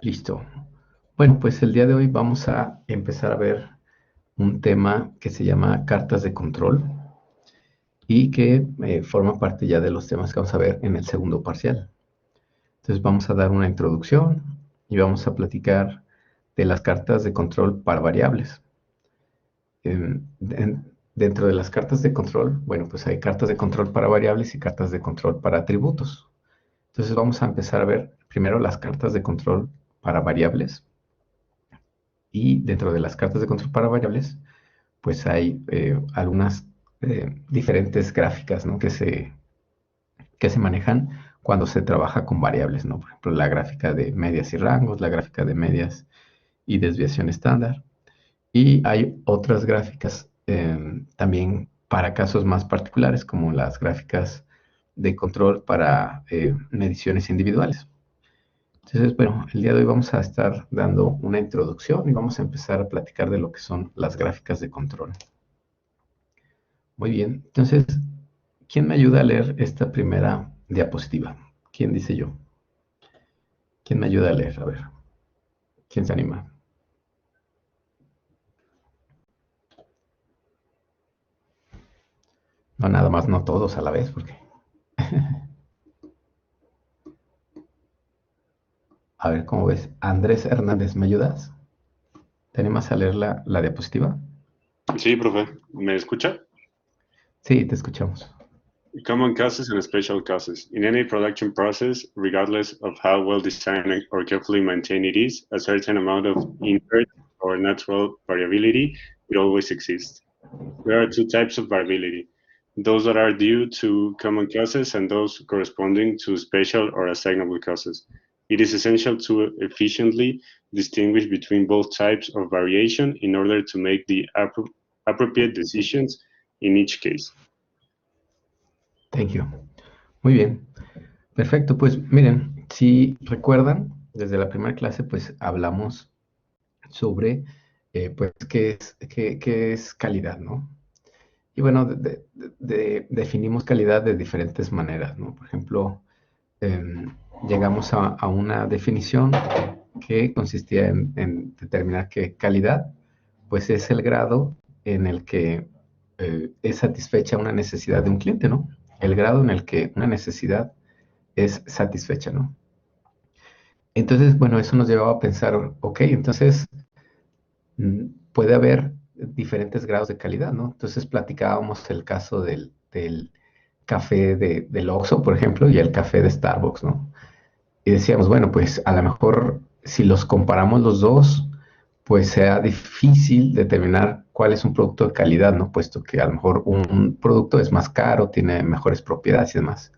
Listo. Bueno, pues el día de hoy vamos a empezar a ver un tema que se llama cartas de control y que forma parte ya de los temas que vamos a ver en el segundo parcial. Entonces vamos a dar una introducción y vamos a platicar de las cartas de control para variables. Dentro de las cartas de control, bueno, pues hay cartas de control para variables y cartas de control para atributos. Entonces vamos a empezar a ver primero las cartas de control para variables. Y dentro de las cartas de control para variables, pues hay algunas diferentes gráficas, ¿no? que se manejan cuando se trabaja con variables, ¿no? Por ejemplo, la gráfica de medias y rangos, la gráfica de medias y desviación estándar. Y hay otras gráficas también para casos más particulares, como las gráficas de control para mediciones individuales. Entonces, bueno, el día de hoy vamos a estar dando una introducción y vamos a empezar a platicar de lo que son las gráficas de control. Muy bien, entonces, ¿quién me ayuda a leer esta primera diapositiva? ¿Quién dice yo? ¿Quién me ayuda a leer? A ver, ¿quién se anima? No, nada más, no todos a la vez, porque... A ver, ¿cómo ves? Andrés Hernández, ¿me ayudas? ¿Te animas a leer la diapositiva? Sí, profe, ¿me escucha? Sí, te escuchamos. Common causes and special causes. In any production process, regardless of how well designed or carefully maintained it is, a certain amount of inherent or natural variability will always exist. There are two types of variability, those that are due to common causes and those corresponding to special or assignable causes. It is essential to efficiently distinguish between both types of variation in order to make the appropriate decisions in each case. Thank you. Muy bien. Perfecto, pues miren, si recuerdan, desde la primera clase pues hablamos sobre pues qué es calidad, ¿no? Y bueno, definimos calidad de diferentes maneras, ¿no? Por ejemplo, llegamos a una definición que consistía en determinar que calidad pues es el grado en el que es satisfecha una necesidad de un cliente, ¿no? El grado en el que una necesidad es satisfecha, ¿no? Entonces, bueno, eso nos llevaba a pensar, ok, entonces puede haber diferentes grados de calidad, ¿no? Entonces platicábamos el caso del café del Oxxo, por ejemplo, y el café de Starbucks, ¿no? Y decíamos, bueno, pues a lo mejor si los comparamos los dos, pues sea difícil determinar cuál es un producto de calidad, ¿no? Puesto que a lo mejor un producto es más caro, tiene mejores propiedades y demás.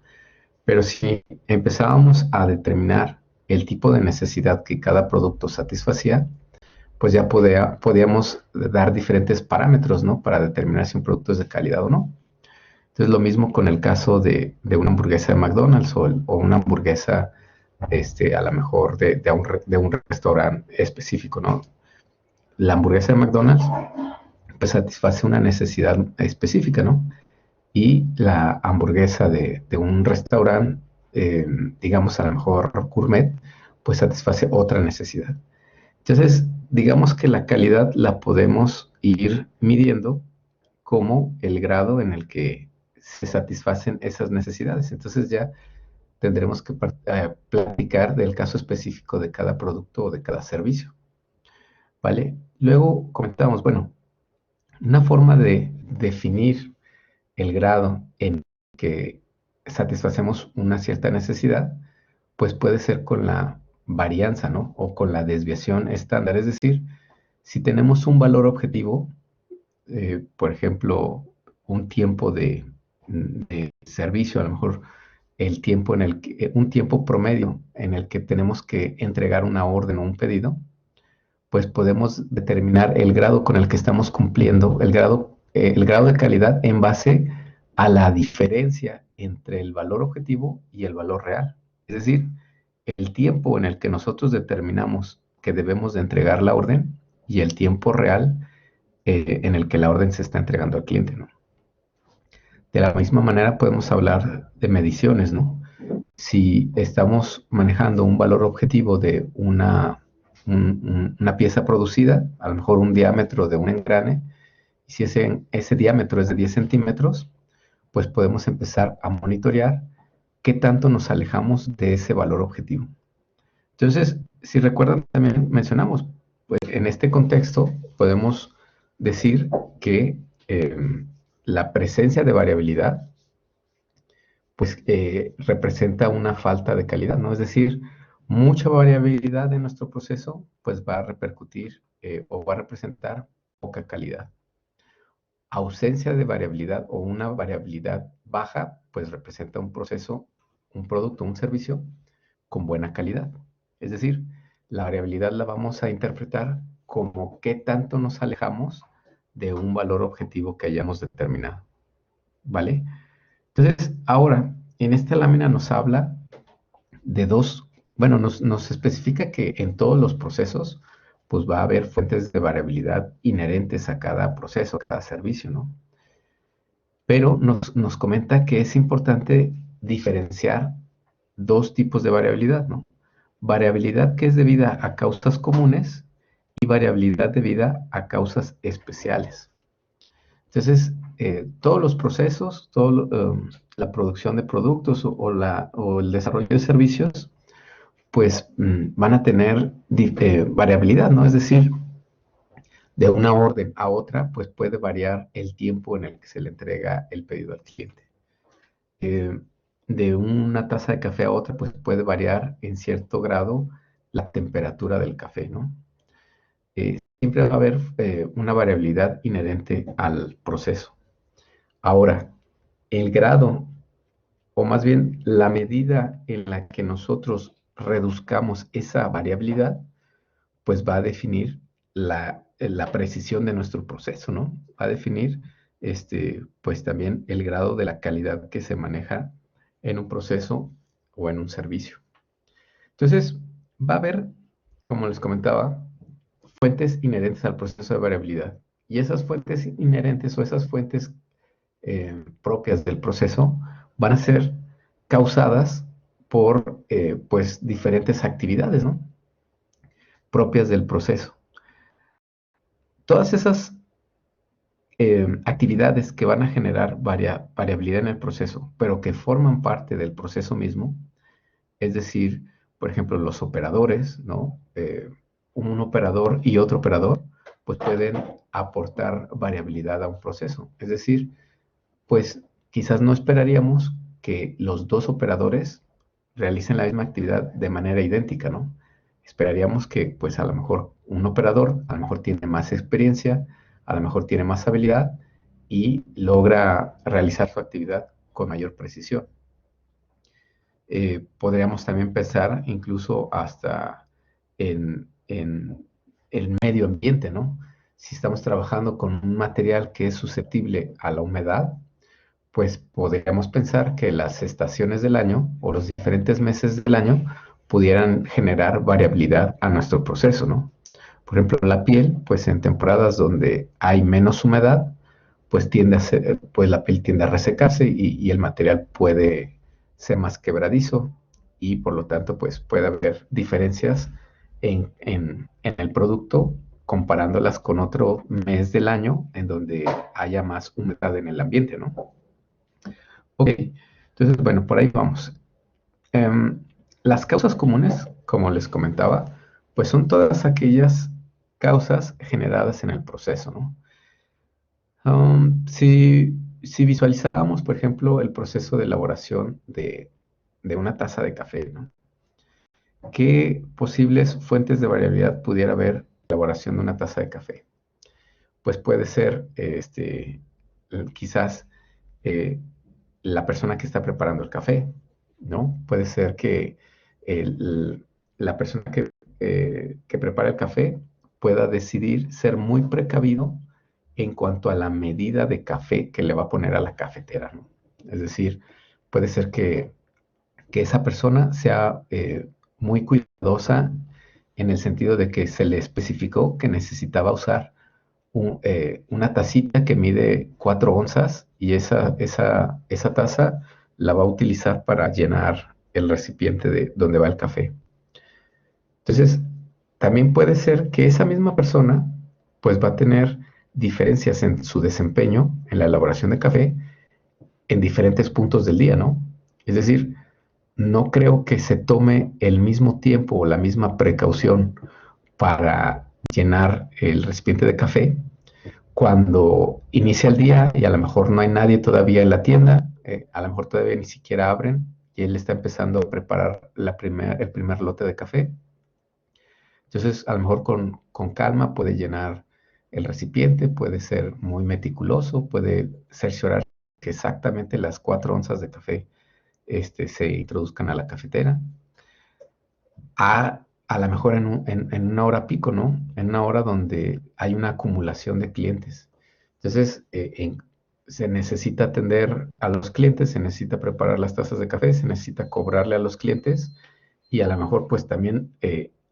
Pero si empezábamos a determinar el tipo de necesidad que cada producto satisfacía, pues ya podíamos dar diferentes parámetros, ¿no? Para determinar si un producto es de calidad o no. Entonces, lo mismo con el caso de una hamburguesa de McDonald's o una hamburguesa, a lo mejor de un restaurante específico, ¿no? La hamburguesa de McDonald's, pues satisface una necesidad específica, ¿no? Y la hamburguesa de un restaurante, digamos a lo mejor gourmet, pues satisface otra necesidad. Entonces, digamos que la calidad la podemos ir midiendo como el grado en el que se satisfacen esas necesidades. Entonces ya tendremos que platicar del caso específico de cada producto o de cada servicio, ¿vale? Luego comentamos, bueno, una forma de definir el grado en que satisfacemos una cierta necesidad, pues puede ser con la varianza, ¿no? O con la desviación estándar. Es decir, si tenemos un valor objetivo, por ejemplo, un tiempo de servicio, a lo mejor el tiempo un tiempo promedio en el que tenemos que entregar una orden o un pedido, pues podemos determinar el grado con el que estamos cumpliendo, el grado de calidad en base a la diferencia entre el valor objetivo y el valor real. Es decir, el tiempo en el que nosotros determinamos que debemos de entregar la orden y el tiempo real en el que la orden se está entregando al cliente, ¿no? De la misma manera podemos hablar de mediciones, ¿no? si estamos manejando un valor objetivo de una pieza producida, a lo mejor un diámetro de un engrane, y si ese diámetro es de 10 centímetros, pues podemos empezar a monitorear qué tanto nos alejamos de ese valor objetivo. Entonces, si recuerdan, también mencionamos, pues en este contexto podemos decir que la presencia de variabilidad pues representa una falta de calidad, ¿no? Es decir, mucha variabilidad en nuestro proceso pues va a repercutir o va a representar poca calidad. Ausencia de variabilidad o una variabilidad baja pues representa un proceso, un producto, un servicio con buena calidad. Es decir, la variabilidad la vamos a interpretar como qué tanto nos alejamos de un valor objetivo que hayamos determinado, ¿vale? Entonces, ahora, en esta lámina nos habla de dos, bueno, nos especifica que en todos los procesos, pues va a haber fuentes de variabilidad inherentes a cada proceso, a cada servicio, ¿no? Pero nos comenta que es importante diferenciar dos tipos de variabilidad, ¿no? Variabilidad que es debida a causas comunes y variabilidad debida a causas especiales. Entonces, todos los procesos, la producción de productos o el desarrollo de servicios, pues van a tener variabilidad, ¿no? Es decir, de una orden a otra, pues puede variar el tiempo en el que se le entrega el pedido al cliente. De una taza de café a otra, pues puede variar en cierto grado la temperatura del café, ¿no? Siempre va a haber una variabilidad inherente al proceso. Ahora, el grado, o más bien la medida en la que nosotros reduzcamos esa variabilidad, pues va a definir la precisión de nuestro proceso, ¿no? Va a definir, pues también el grado de la calidad que se maneja en un proceso o en un servicio. Entonces, va a haber, como les comentaba, fuentes inherentes al proceso de variabilidad. Y esas fuentes inherentes o esas fuentes propias del proceso van a ser causadas por pues diferentes actividades, ¿no? Propias del proceso. Todas esas actividades que van a generar variabilidad en el proceso, pero que forman parte del proceso mismo, es decir, por ejemplo, los operadores, ¿no? Un operador y otro operador, pues pueden aportar variabilidad a un proceso. Es decir, pues quizás no esperaríamos que los dos operadores realicen la misma actividad de manera idéntica, ¿no? Esperaríamos que, pues a lo mejor un operador, a lo mejor tiene más experiencia, a lo mejor tiene más habilidad y logra realizar su actividad con mayor precisión. Podríamos también pensar incluso hasta en el medio ambiente, ¿no? Si estamos trabajando con un material que es susceptible a la humedad, pues podríamos pensar que las estaciones del año o los diferentes meses del año pudieran generar variabilidad a nuestro proceso, ¿no? Por ejemplo, la piel, pues en temporadas donde hay menos humedad, pues pues la piel tiende a resecarse y el material puede ser más quebradizo y por lo tanto, pues puede haber diferencias en el producto comparándolas con otro mes del año en donde haya más humedad en el ambiente, ¿no? Ok, entonces, bueno, por ahí vamos. Las causas comunes, como les comentaba, pues son todas aquellas causas generadas en el proceso, ¿no? Si visualizamos, por ejemplo, el proceso de elaboración de una taza de café, ¿no? ¿Qué posibles fuentes de variabilidad pudiera haber en la elaboración de una taza de café? Pues puede ser, quizás, la persona que está preparando el café, ¿no? Puede ser que la persona que prepara el café pueda decidir ser muy precavido en cuanto a la medida de café que le va a poner a la cafetera, ¿no? Es decir, puede ser que esa persona sea muy cuidadosa en el sentido de que se le especificó que necesitaba usar una tacita que mide 4 onzas y esa taza la va a utilizar para llenar el recipiente de donde va el café. Entonces, también puede ser que esa misma persona pues va a tener diferencias en su desempeño en la elaboración de café en diferentes puntos del día, ¿no? Es decir, no creo que se tome el mismo tiempo o la misma precaución para llenar el recipiente de café cuando inicia el día y a lo mejor no hay nadie todavía en la tienda, a lo mejor todavía ni siquiera abren y él está empezando a preparar el primer lote de café. Entonces, a lo mejor con calma puede llenar el recipiente, puede ser muy meticuloso, puede cerciorar que exactamente las 4 onzas de café se introduzcan a la cafetera. A lo mejor en una hora pico, ¿no? En una hora donde hay una acumulación de clientes. Entonces, se necesita atender a los clientes, se necesita preparar las tazas de café, se necesita cobrarle a los clientes y a lo mejor pues también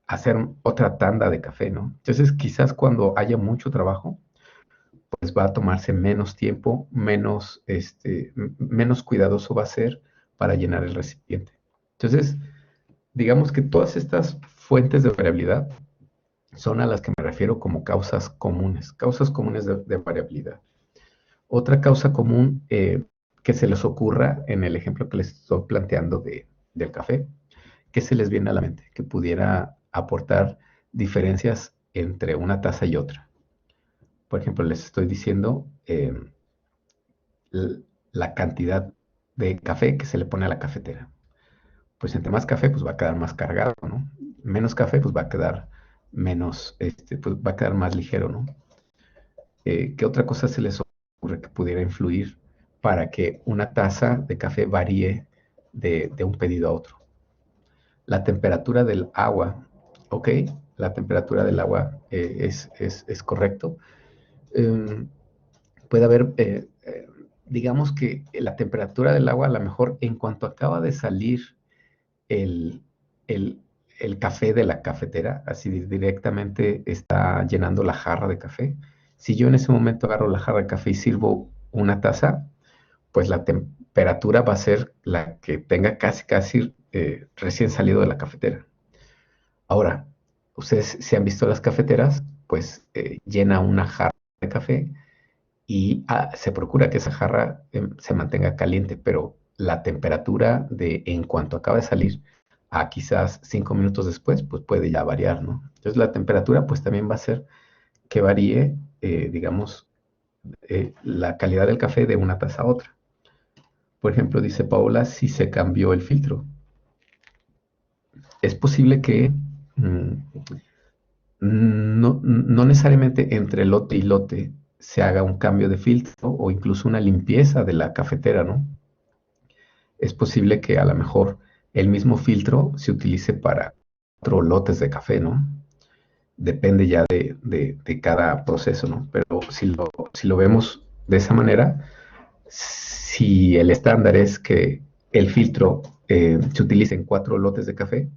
hacer otra tanda de café, ¿no? Entonces, quizás cuando haya mucho trabajo, pues va a tomarse menos tiempo, menos cuidadoso va a ser para llenar el recipiente. Entonces, digamos que todas estas fuentes de variabilidad son a las que me refiero como causas comunes de variabilidad. Otra causa común que se les ocurra en el ejemplo que les estoy planteando del café, ¿qué se les viene a la mente? Que pudiera aportar diferencias entre una taza y otra. Por ejemplo, les estoy diciendo la cantidad de café que se le pone a la cafetera. Pues entre más café, pues va a quedar más cargado, ¿no? Menos café, pues va a quedar menos, pues va a quedar más ligero, ¿no? ¿Qué otra cosa se les ocurre que pudiera influir para que una taza de café varíe de un pedido a otro? La temperatura del agua, ¿ok? La temperatura del agua es correcto. Puede haber, digamos que la temperatura del agua a lo mejor en cuanto acaba de salir el, el, el café de la cafetera, así directamente está llenando la jarra de café. Si yo en ese momento agarro la jarra de café y sirvo una taza, pues la temperatura va a ser la que tenga casi recién salido de la cafetera. Ahora, ustedes si han visto las cafeteras, pues llena una jarra de café y se procura que esa jarra se mantenga caliente, pero la temperatura de en cuanto acaba de salir a quizás 5 minutos después, pues puede ya variar, ¿no? Entonces la temperatura pues también va a hacer que varíe, digamos, la calidad del café de una taza a otra. Por ejemplo, dice Paola, si se cambió el filtro. Es posible que no necesariamente entre lote y lote se haga un cambio de filtro o incluso una limpieza de la cafetera, ¿no? Es posible que a lo mejor el mismo filtro se utilice para 4 lotes de café, ¿no? Depende ya de cada proceso, ¿no? Pero si lo vemos de esa manera, si el estándar es que el filtro se utilice en 4 lotes de café,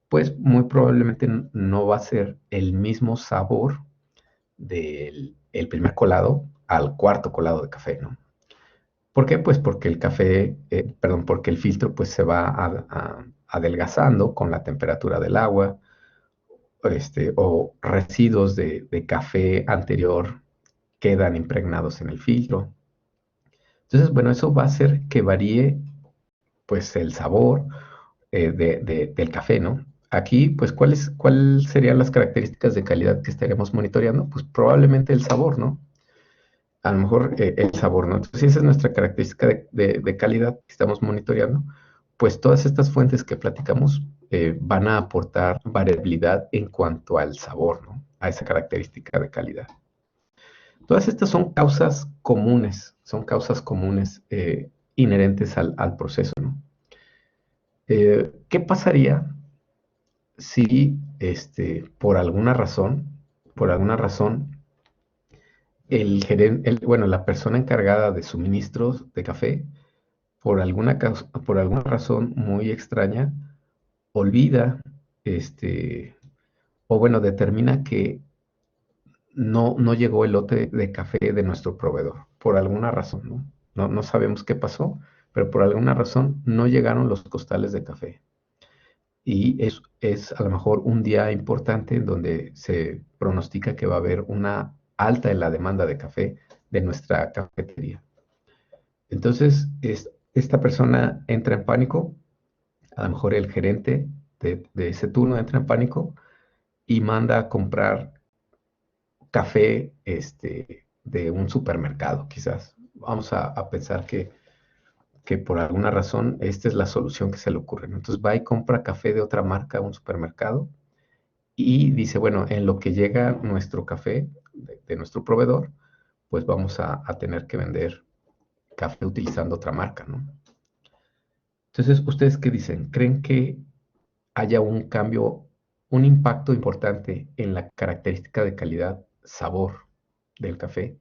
pues muy probablemente no va a ser el mismo sabor del el primer colado al cuarto colado de café, ¿no? ¿Por qué? Pues porque el café, perdón, porque el filtro pues se va adelgazando con la temperatura del agua, o residuos de café anterior quedan impregnados en el filtro. Entonces, bueno, eso va a hacer que varíe pues el sabor del café, ¿no? Aquí, pues, ¿cuáles serían las características de calidad que estaríamos monitoreando? Pues probablemente el sabor, ¿no? A lo mejor el sabor, ¿no? Entonces, si esa es nuestra característica de calidad que estamos monitoreando, pues todas estas fuentes que platicamos van a aportar variabilidad en cuanto al sabor, ¿no? A esa característica de calidad. Todas estas son causas comunes inherentes al proceso, ¿no? ¿Qué pasaría si por alguna razón, bueno, la persona encargada de suministros de café, por alguna razón muy extraña, olvida, o bueno, determina que no llegó el lote de café de nuestro proveedor, por alguna razón, ¿no? No sabemos qué pasó, pero por alguna razón no llegaron los costales de café. Y es a lo mejor un día importante en donde se pronostica que va a haber una alta en la demanda de café de nuestra cafetería. Entonces, esta persona entra en pánico, a lo mejor el gerente de ese turno entra en pánico y manda a comprar café de un supermercado, quizás. Vamos a pensar que por alguna razón esta es la solución que se le ocurre, ¿no? Entonces va y compra café de otra marca a un supermercado y dice, bueno, en lo que llega nuestro café de nuestro proveedor, pues vamos a tener que vender café utilizando otra marca, ¿no? Entonces, ¿ustedes qué dicen? ¿Creen que haya un cambio, un impacto importante en la característica de calidad, sabor del café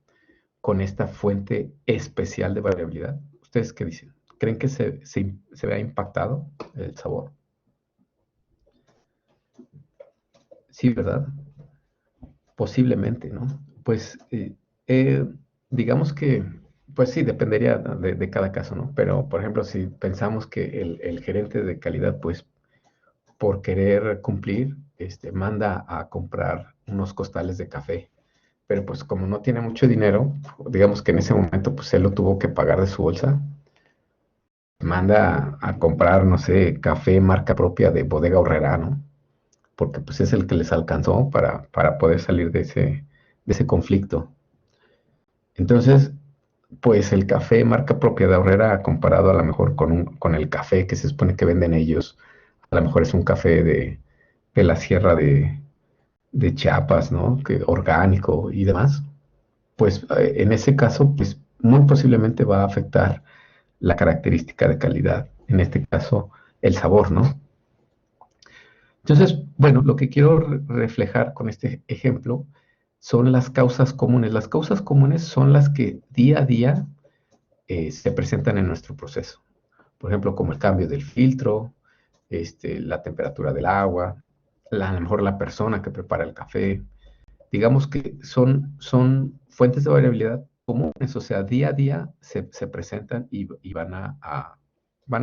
con esta fuente especial de variabilidad? ¿Ustedes qué dicen? ¿Creen que se vea impactado el sabor? Sí, ¿verdad? Posiblemente, ¿no? Pues eh, digamos que, pues sí, dependería de cada caso, ¿no? Pero, por ejemplo, si pensamos que el gerente de calidad, pues por querer cumplir, manda a comprar unos costales de café, pero pues como no tiene mucho dinero, digamos que en ese momento, pues él lo tuvo que pagar de su bolsa, manda a comprar, no sé, café marca propia de Bodega Aurrerá, ¿no? Porque pues es el que les alcanzó para poder salir de ese conflicto. Entonces, pues el café marca propia de Aurrera comparado a lo mejor con el café que se supone que venden ellos, a lo mejor es un café de la sierra de Chiapas, ¿no? Que, orgánico y demás. Pues en ese caso, pues muy posiblemente va a afectar la característica de calidad, en este caso el sabor, ¿no? Entonces, bueno, lo que quiero reflejar con este ejemplo son las causas comunes. Las causas comunes son las que día a día se presentan en nuestro proceso. Por ejemplo, como el cambio del filtro, la temperatura del agua, a lo mejor la persona que prepara el café. Digamos que son fuentes de variabilidad comunes, o sea, día a día se presentan y van a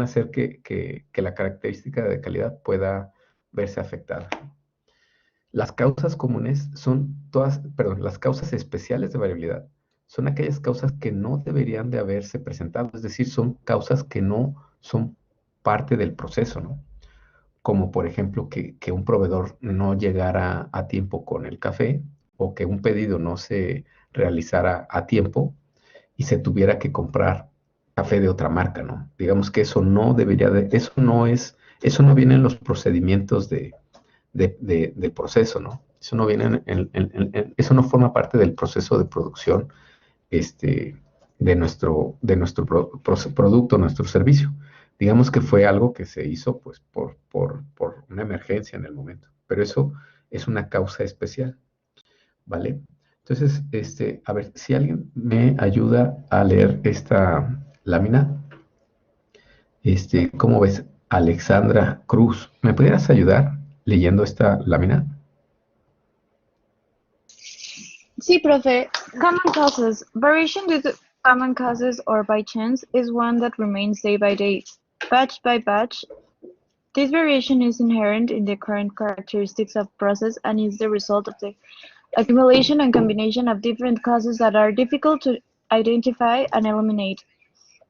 hacer que la característica de calidad pueda verse afectada. Las causas comunes son todas, perdón, las causas especiales de variabilidad son aquellas causas que no deberían de haberse presentado, es decir, son causas que no son parte del proceso, ¿no? Como por ejemplo que un proveedor no llegara a tiempo con el café o que un pedido no se realizara a tiempo y se tuviera que comprar café de otra marca, ¿no? Digamos que eso no debería de, eso no viene en los procedimientos del proceso, ¿no? Eso no viene eso no forma parte del proceso de producción este, de nuestro producto, nuestro servicio. Digamos que fue algo que se hizo pues por una emergencia en el momento, pero eso es una causa especial, ¿vale? Entonces, a ver, si alguien me ayuda a leer esta lámina, ¿cómo ves? Alexandra Cruz, ¿me pudieras ayudar leyendo esta lámina? Sí, profe. Common causes. Variation due to common causes or by chance is one that remains day by day, batch by batch. This variation is inherent in the current characteristics of process and is the result of the accumulation and combination of different causes that are difficult to identify and eliminate.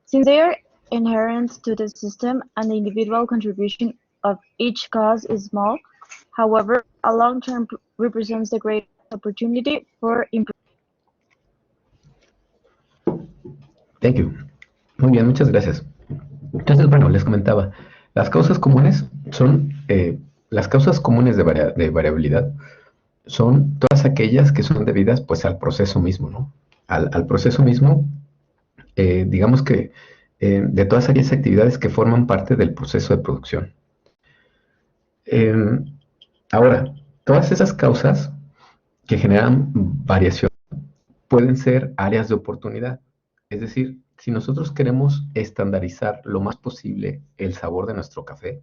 Since they are inherent to the system and the individual contribution of each cause is small, however, a long term represents the greatest opportunity for improvement. Thank you. Muy bien, muchas gracias. Entonces, bueno, les comentaba, las causas comunes son, las causas comunes de variabilidad son todas aquellas que son debidas pues al proceso mismo, ¿no? Al proceso mismo, digamos que de todas aquellas actividades que forman parte del proceso de producción. Ahora, todas esas causas que generan variación pueden ser áreas de oportunidad. Es decir, si nosotros queremos estandarizar lo más posible el sabor de nuestro café,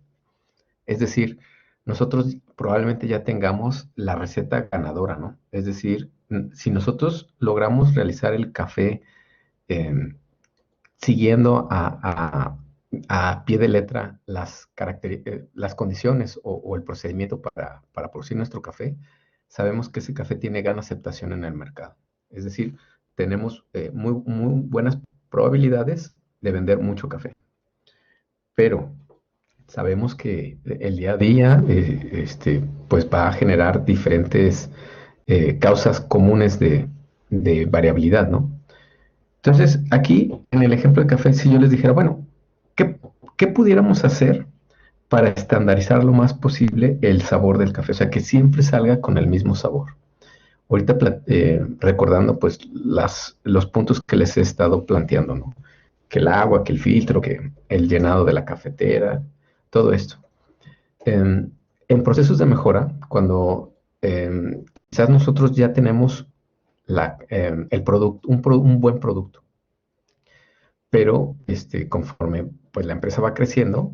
es decir, nosotros probablemente ya tengamos la receta ganadora, ¿no? Es decir, si nosotros logramos realizar el café siguiendo a pie de letra las condiciones o el procedimiento para producir nuestro café, sabemos que ese café tiene gran aceptación en el mercado. Es decir, tenemos muy buenas probabilidades de vender mucho café. Pero sabemos que el día a día pues va a generar diferentes causas comunes de variabilidad, ¿no? Entonces, aquí, en el ejemplo de café, si yo les dijera, bueno, ¿qué pudiéramos hacer para estandarizar lo más posible el sabor del café? O sea, que siempre salga con el mismo sabor. Ahorita recordando, pues, los puntos que les he estado planteando, ¿no? Que el agua, que el filtro, que el llenado de la cafetera, todo esto. En procesos de mejora, cuando quizás nosotros ya tenemos el producto, un buen producto, pero conforme pues la empresa va creciendo,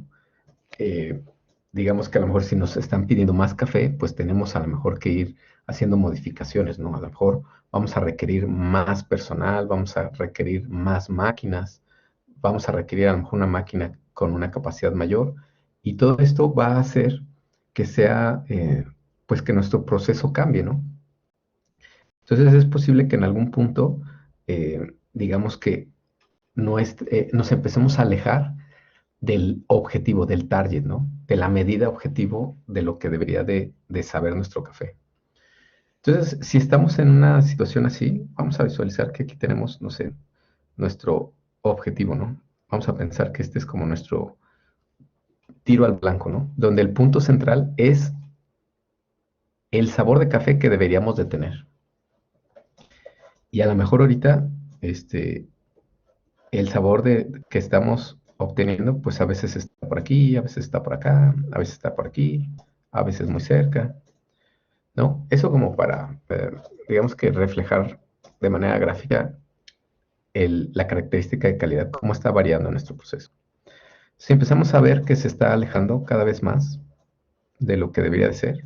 eh, digamos que a lo mejor si nos están pidiendo más café, pues tenemos a lo mejor que ir haciendo modificaciones, ¿no? A lo mejor vamos a requerir más personal, vamos a requerir más máquinas, vamos a requerir a lo mejor una máquina con una capacidad mayor, y todo esto va a hacer que sea, pues que nuestro proceso cambie, ¿no? Entonces es posible que en algún punto, digamos que nos empecemos a alejar del objetivo, del target, ¿no? De la medida objetivo de lo que debería de saber nuestro café. Entonces, si estamos en una situación así, vamos a visualizar que aquí tenemos, no sé, nuestro objetivo, ¿no? Vamos a pensar que este es como nuestro tiro al blanco, ¿no? Donde el punto central es el sabor de café que deberíamos de tener. Y a lo mejor ahorita, el sabor que estamos obteniendo, pues a veces está por aquí, a veces está por acá, a veces está por aquí, a veces muy cerca, ¿no? Eso como para, digamos que reflejar de manera gráfica la característica de calidad, cómo está variando nuestro proceso. Si empezamos a ver que se está alejando cada vez más de lo que debería de ser,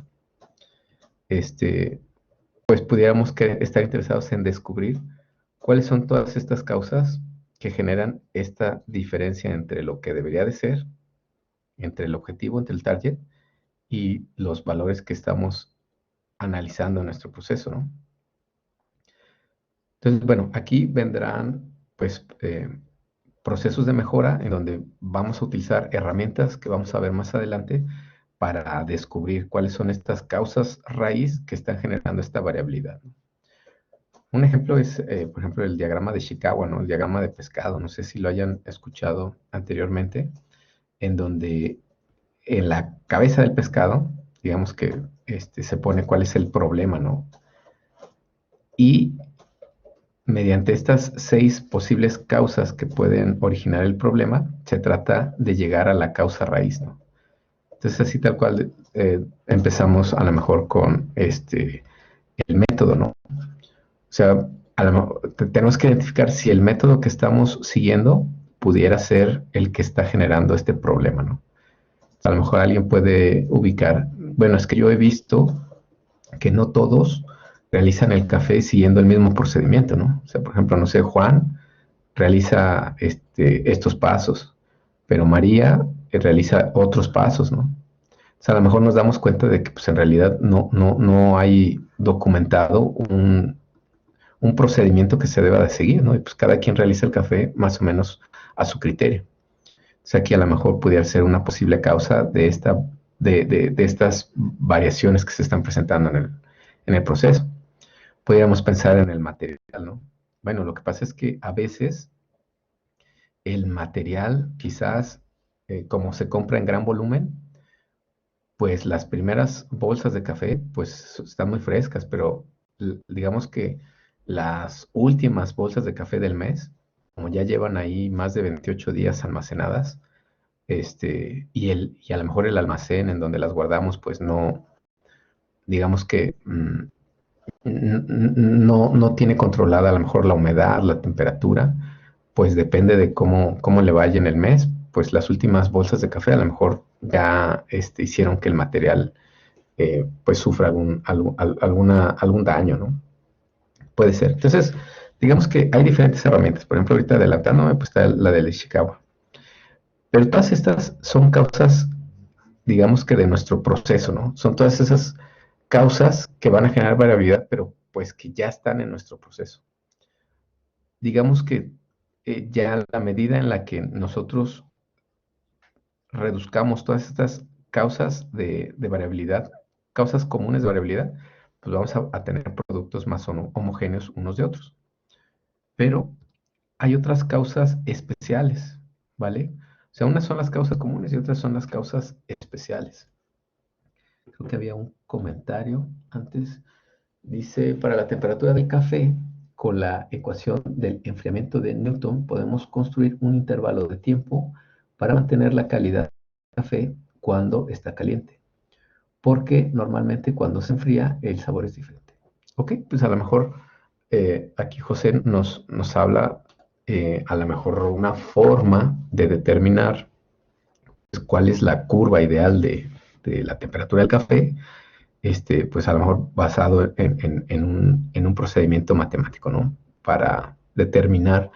pues pudiéramos estar interesados en descubrir cuáles son todas estas causas que generan esta diferencia entre lo que debería de ser, entre el objetivo, entre el target y los valores que estamos analizando en nuestro proceso, ¿no? Entonces, bueno, aquí vendrán, pues, procesos de mejora en donde vamos a utilizar herramientas que vamos a ver más adelante para descubrir cuáles son estas causas raíz que están generando esta variabilidad, ¿no? Un ejemplo es, por ejemplo, el diagrama de Ishikawa, ¿no? El diagrama de pescado. No sé si lo hayan escuchado anteriormente, en donde en la cabeza del pescado, digamos que se pone cuál es el problema, ¿no? Y mediante estas 6 posibles causas que pueden originar el problema, se trata de llegar a la causa raíz, ¿no? Entonces, así tal cual empezamos a lo mejor con el método, ¿no? O sea, tenemos que identificar si el método que estamos siguiendo pudiera ser el que está generando este problema, ¿no? A lo mejor alguien puede ubicar, bueno, es que yo he visto que no todos realizan el café siguiendo el mismo procedimiento, ¿no? O sea, por ejemplo, no sé, Juan realiza estos pasos, pero María realiza otros pasos, ¿no? O sea, a lo mejor nos damos cuenta de que pues, en realidad no hay documentado un procedimiento que se deba de seguir, ¿no? Y pues cada quien realiza el café más o menos a su criterio. O sea, aquí a lo mejor pudiera ser una posible causa de estas variaciones que se están presentando en el proceso. Podríamos pensar en el material, ¿no? Bueno, lo que pasa es que a veces el material, quizás, como se compra en gran volumen, pues las primeras bolsas de café, pues están muy frescas, pero digamos que las últimas bolsas de café del mes, como ya llevan ahí más de 28 días almacenadas, y a lo mejor el almacén en donde las guardamos, pues no, digamos que no tiene controlada a lo mejor la humedad, la temperatura, pues depende de cómo le vaya en el mes, pues las últimas bolsas de café a lo mejor ya hicieron que el material pues sufra algún daño, ¿no? Puede ser. Entonces, digamos que hay diferentes herramientas. Por ejemplo, ahorita adelantándome, pues está la del Ishikawa. Pero todas estas son causas, digamos que de nuestro proceso, ¿no? Son todas esas causas que van a generar variabilidad, pero pues que ya están en nuestro proceso. Digamos que ya la medida en la que nosotros reduzcamos todas estas causas de variabilidad, causas comunes de variabilidad, pues vamos a tener productos más homogéneos unos de otros. Pero hay otras causas especiales, ¿vale? O sea, unas son las causas comunes y otras son las causas especiales. Creo que había un comentario antes. Dice, para la temperatura del café, con la ecuación del enfriamiento de Newton, podemos construir un intervalo de tiempo para mantener la calidad del café cuando está caliente. Porque normalmente cuando se enfría, el sabor es diferente. Ok, pues a lo mejor aquí José nos habla a lo mejor una forma de determinar pues, cuál es la curva ideal de la temperatura del café, pues a lo mejor basado en un procedimiento matemático, ¿no? Para determinar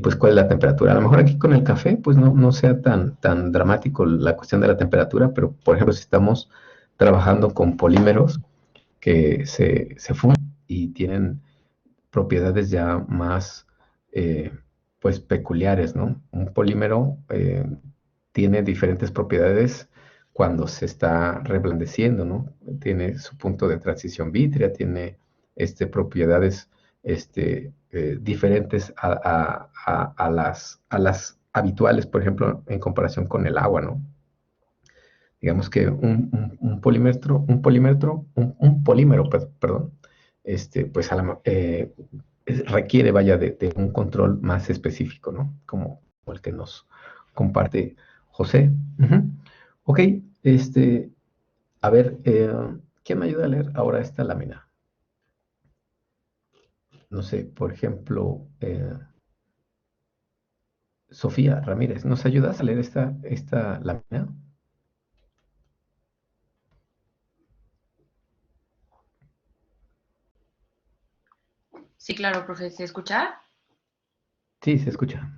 pues cuál es la temperatura. A lo mejor aquí con el café pues no sea tan dramático la cuestión de la temperatura, pero por ejemplo si estamos trabajando con polímeros que se funden y tienen propiedades ya más pues peculiares, ¿no? Un polímero tiene diferentes propiedades cuando se está reblandeciendo, ¿no? Tiene su punto de transición vítrea, tiene propiedades diferentes a las habituales, por ejemplo, en comparación con el agua, ¿no? Digamos que un polímero, perdón, pues requiere, vaya, de un control más específico, ¿no? Como el que nos comparte José. Ujú. Ok, a ver, ¿quién me ayuda a leer ahora esta lámina? No sé, por ejemplo, Sofía Ramírez, ¿nos ayudas a leer esta lámina? Sí, claro, profe. ¿Se escucha? Sí, se escucha.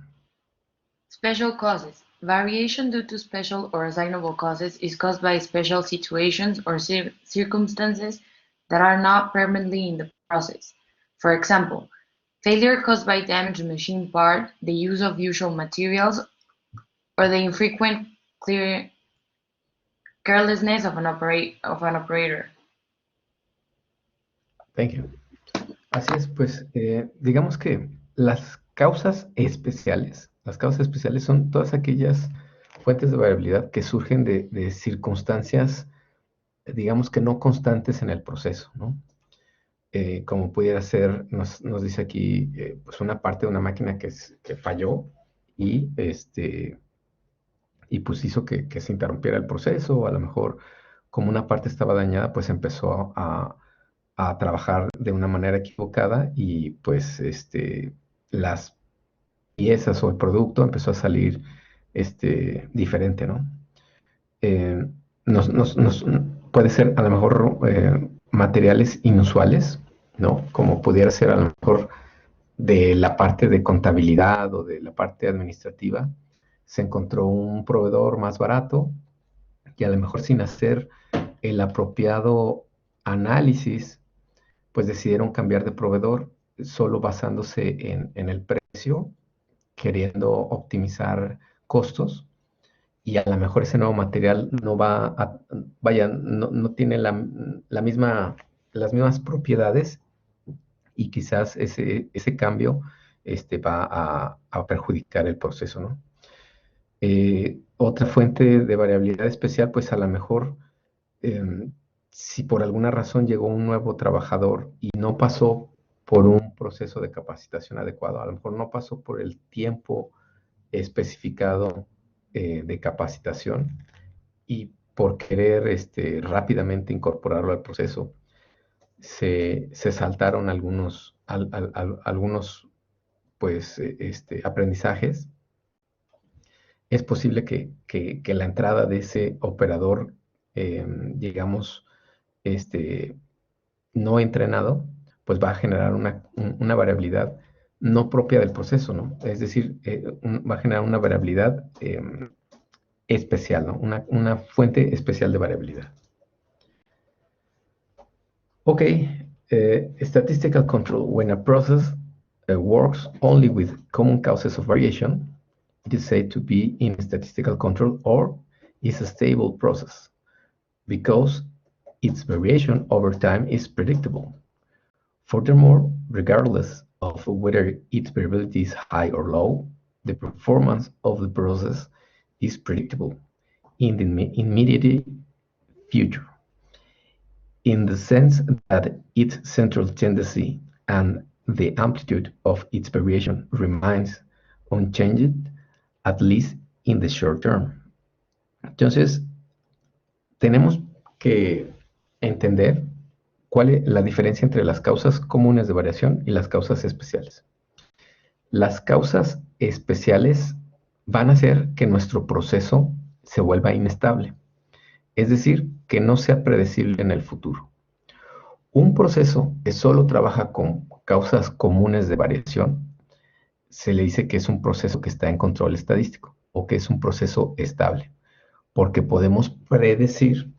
Special causes. Variation due to special or assignable causes is caused by special situations or circumstances that are not permanently in the process. For example, failure caused by damaged machine part, the use of usual materials, or the infrequent carelessness of an operator. Thank you. Así es, pues digamos que las causas especiales son todas aquellas fuentes de variabilidad que surgen de circunstancias, digamos que no constantes en el proceso, ¿no? Como pudiera ser, nos dice aquí, pues una parte de una máquina que falló y, y pues hizo que se interrumpiera el proceso, o a lo mejor como una parte estaba dañada, pues empezó a trabajar de una manera equivocada y pues las piezas o el producto empezó a salir diferente, ¿no? Eh, puede ser a lo mejor materiales inusuales, ¿no? Como pudiera ser a lo mejor de la parte de contabilidad o de la parte administrativa, se encontró un proveedor más barato y a lo mejor sin hacer el apropiado análisis, pues decidieron cambiar de proveedor solo basándose en el precio, queriendo optimizar costos, y a lo mejor ese nuevo material no va a, vaya, no tiene las mismas propiedades y quizás ese cambio va a perjudicar el proceso, ¿no? Otra fuente de variabilidad especial, pues a lo mejor si por alguna razón llegó un nuevo trabajador y no pasó por un proceso de capacitación adecuado, a lo mejor no pasó por el tiempo especificado de capacitación y por querer rápidamente incorporarlo al proceso, se saltaron algunos pues, aprendizajes. Es posible que la entrada de ese operador, digamos, no entrenado, pues va a generar una variabilidad no propia del proceso, ¿no? Es decir, va a generar una variabilidad especial, ¿no? Una fuente especial de variabilidad. Okay, statistical control. When a process works only with common causes of variation, it is said to be in statistical control or is a stable process because its variation over time is predictable. Furthermore, regardless of whether its variability is high or low, the performance of the process is predictable in the immediate future, in the sense that its central tendency and the amplitude of its variation remains unchanged, at least in the short term. Entonces, tenemos que entender cuál es la diferencia entre las causas comunes de variación y las causas especiales. Las causas especiales van a hacer que nuestro proceso se vuelva inestable, es decir, que no sea predecible en el futuro. Un proceso que solo trabaja con causas comunes de variación se le dice que es un proceso que está en control estadístico o que es un proceso estable, porque podemos predecir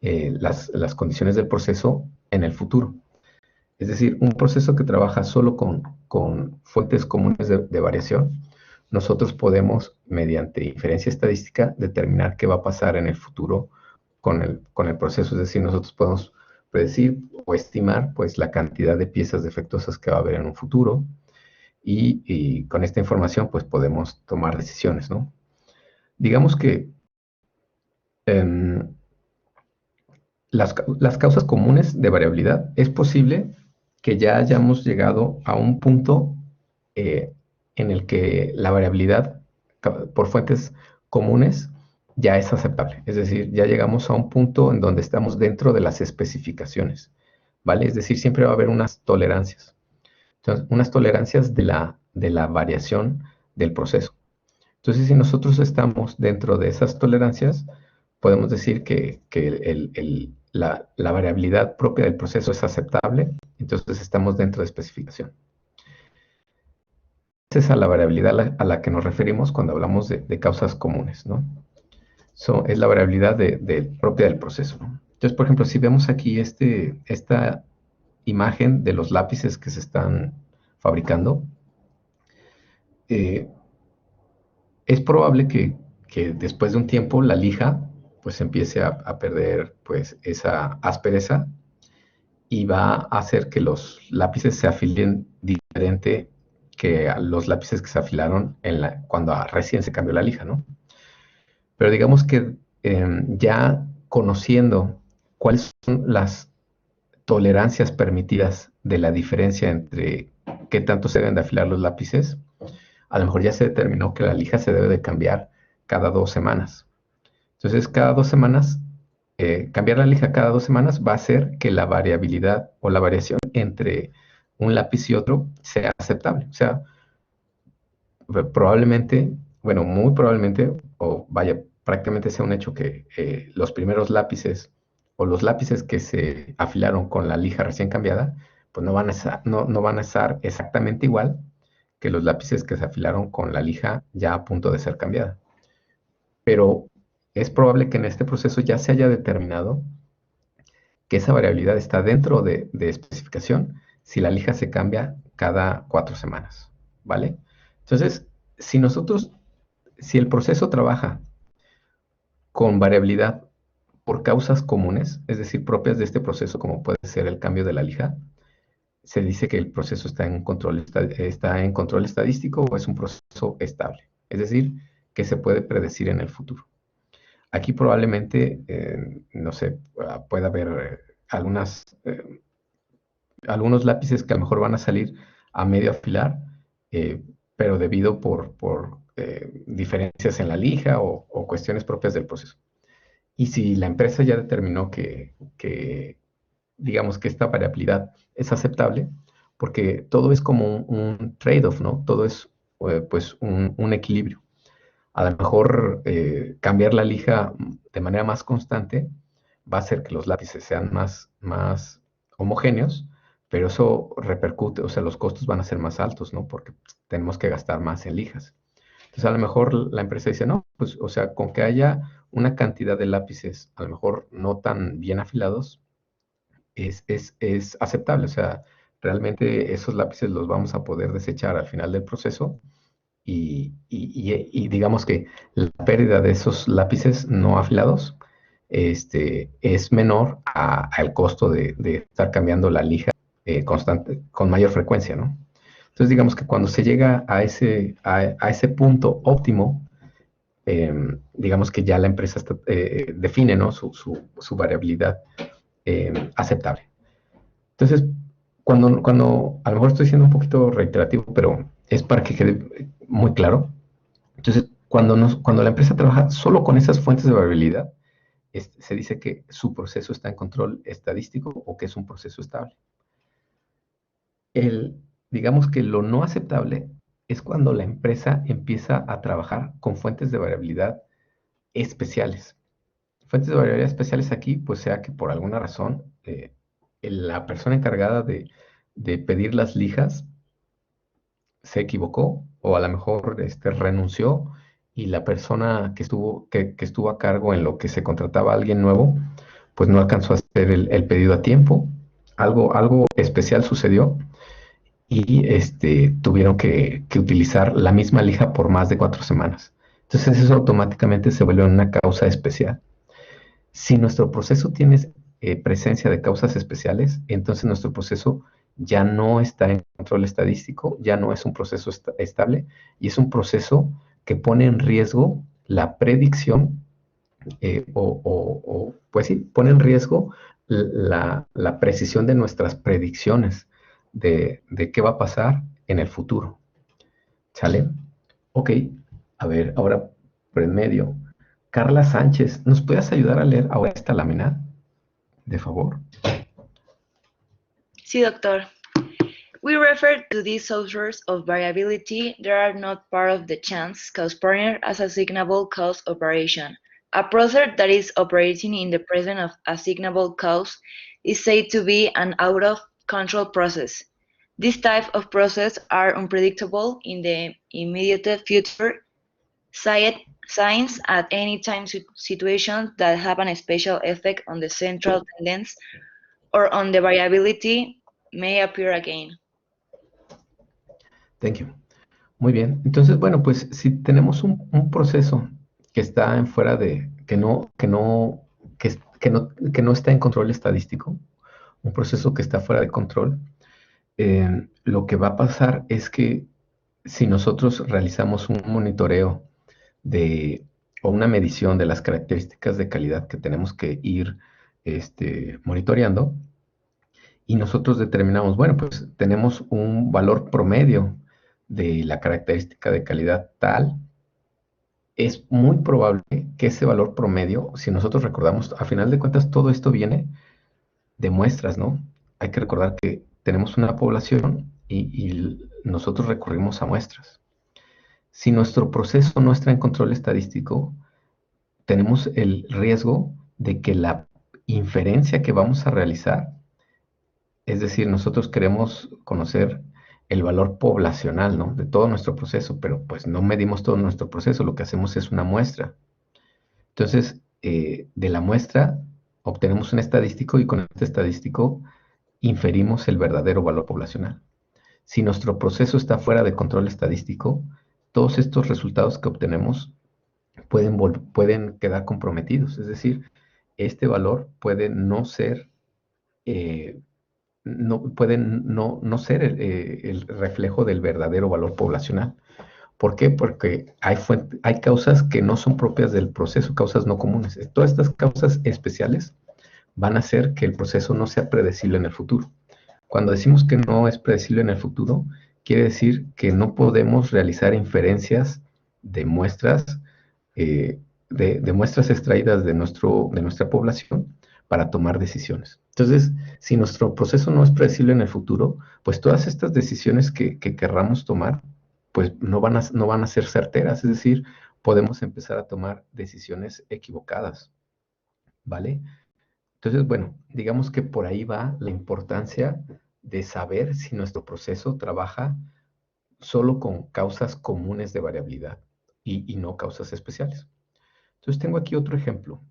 las condiciones del proceso en el futuro. Es decir, un proceso que trabaja solo con fuentes comunes de variación, nosotros podemos, mediante inferencia estadística, determinar qué va a pasar en el futuro con el proceso. Es decir, nosotros podemos predecir o estimar pues, la cantidad de piezas defectuosas que va a haber en un futuro y con esta información pues, podemos tomar decisiones, ¿no? Digamos que las causas comunes de variabilidad, es posible que ya hayamos llegado a un punto en el que la variabilidad por fuentes comunes ya es aceptable. Es decir, ya llegamos a un punto en donde estamos dentro de las especificaciones, ¿vale? Es decir, siempre va a haber unas tolerancias. Entonces, unas tolerancias de la variación del proceso. Entonces, si nosotros estamos dentro de esas tolerancias, podemos decir que la variabilidad propia del proceso es aceptable, entonces estamos dentro de especificación. Esa es a la variabilidad a la que nos referimos cuando hablamos de causas comunes, ¿no? Es la variabilidad propia del proceso, ¿no? Entonces, por ejemplo, si vemos aquí esta imagen de los lápices que se están fabricando, es probable que después de un tiempo la lija pues empiece a perder pues esa aspereza y va a hacer que los lápices se afilen diferente que a los lápices que se afilaron cuando recién se cambió la lija, ¿no? Pero digamos que ya conociendo cuáles son las tolerancias permitidas de la diferencia entre qué tanto se deben de afilar los lápices, a lo mejor ya se determinó que la lija se debe de cambiar cada 2 semanas. Entonces, cada 2 semanas, cambiar la lija cada 2 semanas va a hacer que la variabilidad o la variación entre un lápiz y otro sea aceptable. O sea, probablemente, bueno, muy probablemente, o vaya, prácticamente sea un hecho que los primeros lápices o los lápices que se afilaron con la lija recién cambiada, pues no van a estar exactamente igual que los lápices que se afilaron con la lija ya a punto de ser cambiada. Pero es probable que en este proceso ya se haya determinado que esa variabilidad está dentro de especificación si la lija se cambia cada 4 semanas, ¿vale? Entonces, si el proceso trabaja con variabilidad por causas comunes, es decir, propias de este proceso, como puede ser el cambio de la lija, se dice que el proceso está en control estadístico o es un proceso estable, es decir, que se puede predecir en el futuro. Aquí probablemente, no sé, puede haber algunos lápices que a lo mejor van a salir a medio afilar, pero debido por diferencias en la lija o cuestiones propias del proceso. Y si la empresa ya determinó que digamos que esta variabilidad es aceptable, porque todo es como un trade-off, ¿no? Todo es pues un equilibrio. A lo mejor cambiar la lija de manera más constante va a hacer que los lápices sean más homogéneos, pero eso repercute, o sea, los costos van a ser más altos, ¿no? Porque tenemos que gastar más en lijas. Entonces, a lo mejor la empresa dice, no, pues, o sea, con que haya una cantidad de lápices, a lo mejor no tan bien afilados, es aceptable. O sea, realmente esos lápices los vamos a poder desechar al final del proceso y digamos que la pérdida de esos lápices no afilados es menor al costo de estar cambiando la lija constante, con mayor frecuencia, ¿no? Entonces, digamos que cuando se llega a ese punto óptimo, digamos que ya la empresa define, ¿no? su variabilidad aceptable. Entonces, cuando a lo mejor estoy siendo un poquito reiterativo, pero es para que quede muy claro. Entonces, cuando la empresa trabaja solo con esas fuentes de variabilidad, se dice que su proceso está en control estadístico o que es un proceso estable. Digamos que lo no aceptable es cuando la empresa empieza a trabajar con fuentes de variabilidad especiales. Fuentes de variabilidad especiales aquí, pues sea que por alguna razón la persona encargada de pedir las lijas se equivocó o a lo mejor renunció y la persona que estuvo a cargo en lo que se contrataba a alguien nuevo, pues no alcanzó a hacer el pedido a tiempo. Algo especial sucedió y tuvieron que utilizar la misma lija por más de 4 semanas. Entonces eso automáticamente se vuelve una causa especial. Si nuestro proceso tiene presencia de causas especiales, entonces nuestro proceso ya no está en control estadístico, ya no es un proceso estable y es un proceso que pone en riesgo la predicción pues sí, pone en riesgo la precisión de nuestras predicciones de qué va a pasar en el futuro. ¿Sale? Ok, a ver, ahora por el medio. Carla Sánchez, ¿nos puedes ayudar a leer ahora esta lámina? De favor. Sí, doctor. We refer to these sources of variability that are not part of the chance cause partner as assignable cause operation. A process that is operating in the presence of assignable cause is said to be an out-of-control process. These types of processes are unpredictable in the immediate future, signs at any time situations that have a special effect on the central tendency or on the variability may appear again. Thank you. Muy bien. Entonces, bueno, pues si tenemos un proceso que está en fuera de, que no está en control estadístico, un proceso que está fuera de control, lo que va a pasar es que si nosotros realizamos un monitoreo o una medición de las características de calidad que tenemos que ir monitoreando, y nosotros determinamos, bueno, pues tenemos un valor promedio de la característica de calidad tal, es muy probable que ese valor promedio, si nosotros recordamos, a final de cuentas todo esto viene de muestras, ¿no? Hay que recordar que tenemos una población y nosotros recurrimos a muestras. Si nuestro proceso no está en control estadístico, tenemos el riesgo de que la inferencia que vamos a realizar, es decir, nosotros queremos conocer el valor poblacional, ¿no? De todo nuestro proceso, pero pues no medimos todo nuestro proceso, lo que hacemos es una muestra. Entonces, de la muestra obtenemos un estadístico y con este estadístico inferimos el verdadero valor poblacional. Si nuestro proceso está fuera de control estadístico, todos estos resultados que obtenemos pueden quedar comprometidos, es decir, este valor puede no ser no ser el reflejo del verdadero valor poblacional. ¿Por qué? Porque hay causas que no son propias del proceso, causas no comunes. Todas estas causas especiales van a hacer que el proceso no sea predecible en el futuro. Cuando decimos que no es predecible en el futuro, quiere decir que no podemos realizar inferencias de muestras, de muestras extraídas de nuestra población para tomar decisiones. Entonces, si nuestro proceso no es predecible en el futuro, pues todas estas decisiones que querramos tomar, pues no van a ser certeras, es decir, podemos empezar a tomar decisiones equivocadas, ¿vale? Entonces, bueno, digamos que por ahí va la importancia de saber si nuestro proceso trabaja solo con causas comunes de variabilidad y no causas especiales. Entonces tengo aquí otro ejemplo.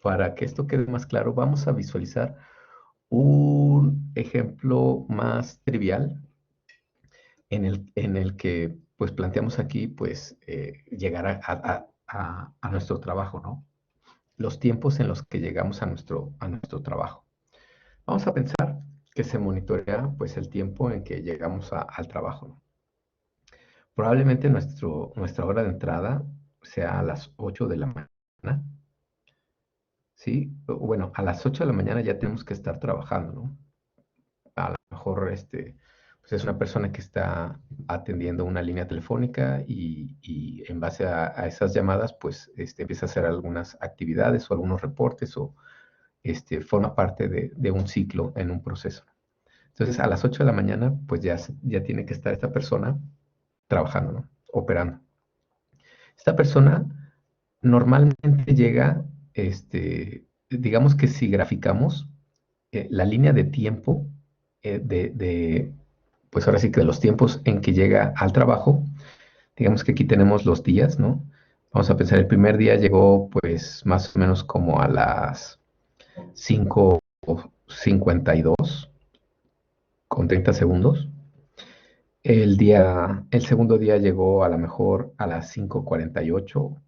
Para que esto quede más claro, vamos a visualizar un ejemplo más trivial en el que pues planteamos aquí pues llegar a nuestro trabajo, ¿no? Los tiempos en los que llegamos a nuestro trabajo. Vamos a pensar que se monitorea pues el tiempo en que llegamos al trabajo, ¿no? Probablemente nuestra hora de entrada sea a las 8 de la mañana, ¿sí? Bueno, a las 8 de la mañana ya tenemos que estar trabajando, ¿no? A lo mejor pues es una persona que está atendiendo una línea telefónica y en base a esas llamadas, pues empieza a hacer algunas actividades o algunos reportes o forma parte de un ciclo en un proceso. Entonces, a las 8 de la mañana, pues ya tiene que estar esta persona trabajando, ¿no? Operando. Esta persona normalmente llega, digamos que si graficamos la línea de tiempo pues ahora sí que de los tiempos en que llega al trabajo, digamos que aquí tenemos los días, ¿no? Vamos a pensar, el primer día llegó pues más o menos como a las 5:52 con 30 segundos. El segundo día llegó a lo mejor a las 5:48.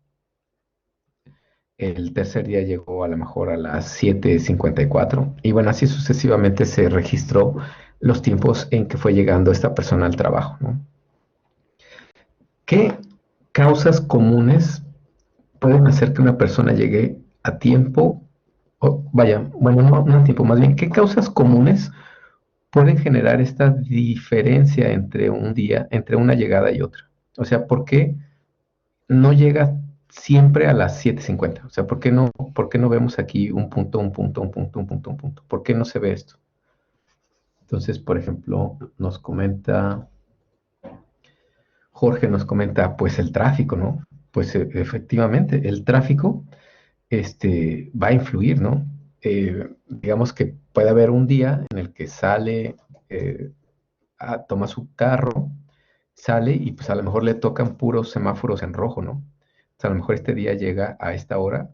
El tercer día llegó a lo mejor a las 7:54. Y bueno, así sucesivamente se registró los tiempos en que fue llegando esta persona al trabajo, ¿no? ¿Qué causas comunes pueden hacer que una persona llegue a tiempo? No a tiempo, más bien, ¿qué causas comunes pueden generar esta diferencia entre entre una llegada y otra? O sea, ¿por qué no llega siempre a las 7:50? O sea, ¿por qué no vemos aquí un punto, un punto, un punto, un punto, un punto? ¿Por qué no se ve esto? Entonces, por ejemplo, Jorge nos comenta, pues el tráfico, ¿no? Pues efectivamente, el tráfico va a influir, ¿no? Digamos que puede haber un día en el que sale, toma su carro, sale y pues a lo mejor le tocan puros semáforos en rojo, ¿no? O sea, a lo mejor este día llega a esta hora,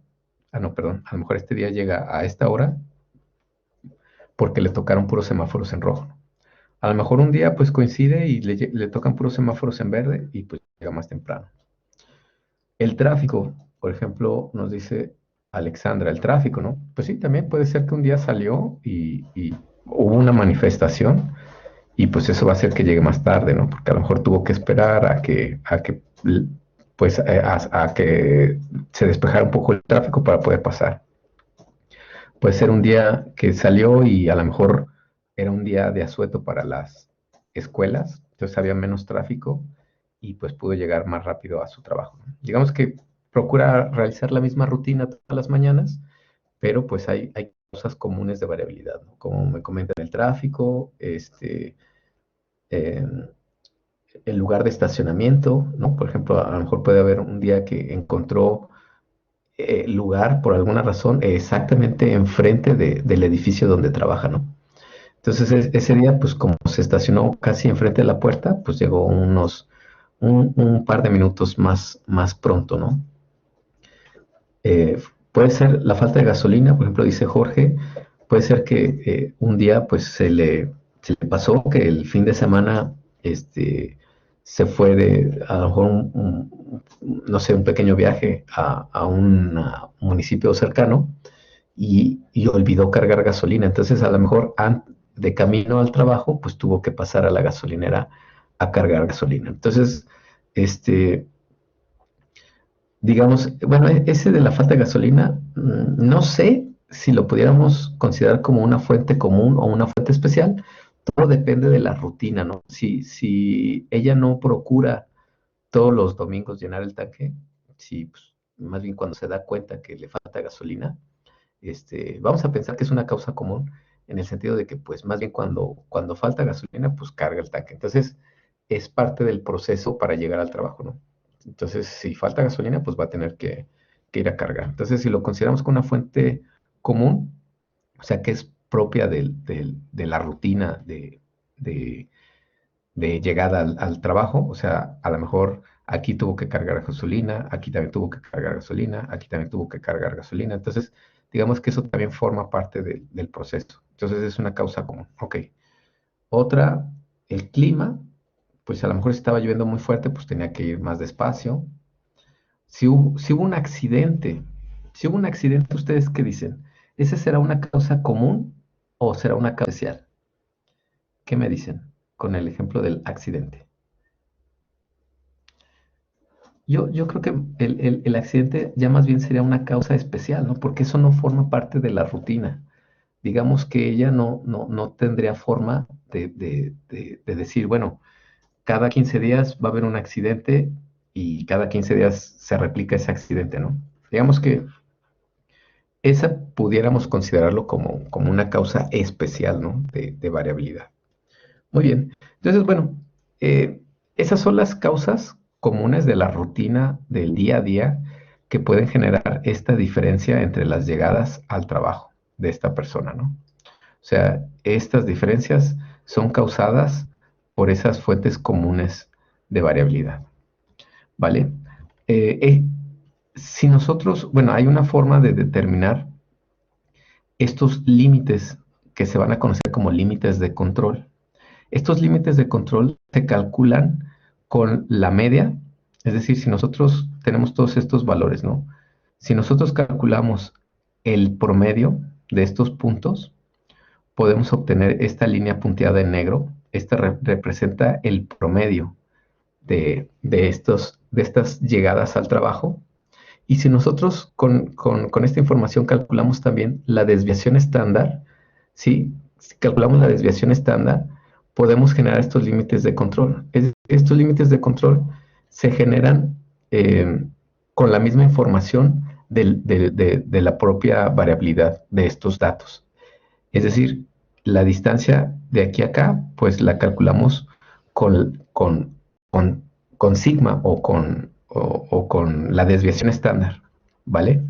no, perdón, a lo mejor este día llega a esta hora porque le tocaron puros semáforos en rojo, ¿no? A lo mejor un día pues coincide y le tocan puros semáforos en verde y pues llega más temprano. El tráfico, por ejemplo, nos dice Alexandra, el tráfico, ¿no? Pues sí, también puede ser que un día salió y hubo una manifestación y pues eso va a hacer que llegue más tarde, ¿no? Porque a lo mejor tuvo que esperar pues, a que se despejara un poco el tráfico para poder pasar. Puede ser un día que salió y a lo mejor era un día de asueto para las escuelas, entonces había menos tráfico y pues pudo llegar más rápido a su trabajo, ¿no? Digamos que procura realizar la misma rutina todas las mañanas, pero pues hay cosas comunes de variabilidad, ¿no? Como me comentan, el tráfico, el lugar de estacionamiento, ¿no? Por ejemplo, a lo mejor puede haber un día que encontró lugar por alguna razón exactamente enfrente del edificio donde trabaja, ¿no? Entonces ese día, pues como se estacionó casi enfrente de la puerta, pues llegó un par de minutos más pronto, ¿no? Puede ser la falta de gasolina, por ejemplo, dice Jorge, puede ser que un día pues se le pasó que el fin de semana se fue a lo mejor no sé, un pequeño viaje a un municipio cercano y olvidó cargar gasolina. Entonces a lo mejor de camino al trabajo pues tuvo que pasar a la gasolinera a cargar gasolina. Entonces, digamos, bueno, ese de la falta de gasolina, no sé si lo pudiéramos considerar como una fuente común o una fuente especial. Todo depende de la rutina, ¿no? Si ella no procura todos los domingos llenar el tanque, si pues, más bien cuando se da cuenta que le falta gasolina, vamos a pensar que es una causa común en el sentido de que pues más bien cuando falta gasolina, pues carga el tanque. Entonces, es parte del proceso para llegar al trabajo, ¿no? Entonces, si falta gasolina, pues va a tener que ir a cargar. Entonces, si lo consideramos como una fuente común, o sea que es propia de la rutina de llegada al trabajo. O sea, a lo mejor aquí tuvo que cargar gasolina, aquí también tuvo que cargar gasolina, aquí también tuvo que cargar gasolina. Entonces, digamos que eso también forma parte del proceso. Entonces, es una causa común. Ok. Otra, el clima. Pues a lo mejor si estaba lloviendo muy fuerte, pues tenía que ir más despacio. Si hubo un accidente, ¿ustedes qué dicen? ¿Ese será una causa común o será una causa especial? ¿Qué me dicen con el ejemplo del accidente? Yo creo que el accidente ya más bien sería una causa especial, ¿no? Porque eso no forma parte de la rutina. Digamos que ella no tendría forma de decir, bueno, cada 15 días va a haber un accidente y cada 15 días se replica ese accidente, ¿no? Digamos que esa pudiéramos considerarlo como una causa especial, ¿no? De variabilidad. Muy bien. Entonces, bueno, esas son las causas comunes de la rutina del día a día que pueden generar esta diferencia entre las llegadas al trabajo de esta persona, ¿no? O sea, estas diferencias son causadas por esas fuentes comunes de variabilidad, ¿vale? Si nosotros, bueno, hay una forma de determinar estos límites que se van a conocer como límites de control. Estos límites de control se calculan con la media, es decir, si nosotros tenemos todos estos valores, ¿no? Si nosotros calculamos el promedio de estos puntos, podemos obtener esta línea punteada en negro. Esta representa el promedio de estas llegadas al trabajo. Y si nosotros con esta información calculamos también la desviación estándar, ¿sí? Si calculamos la desviación estándar, podemos generar estos límites de control. Estos límites de control se generan con la misma información de la propia variabilidad de estos datos. Es decir, la distancia de aquí a acá, pues la calculamos con sigma o con la desviación estándar, ¿vale?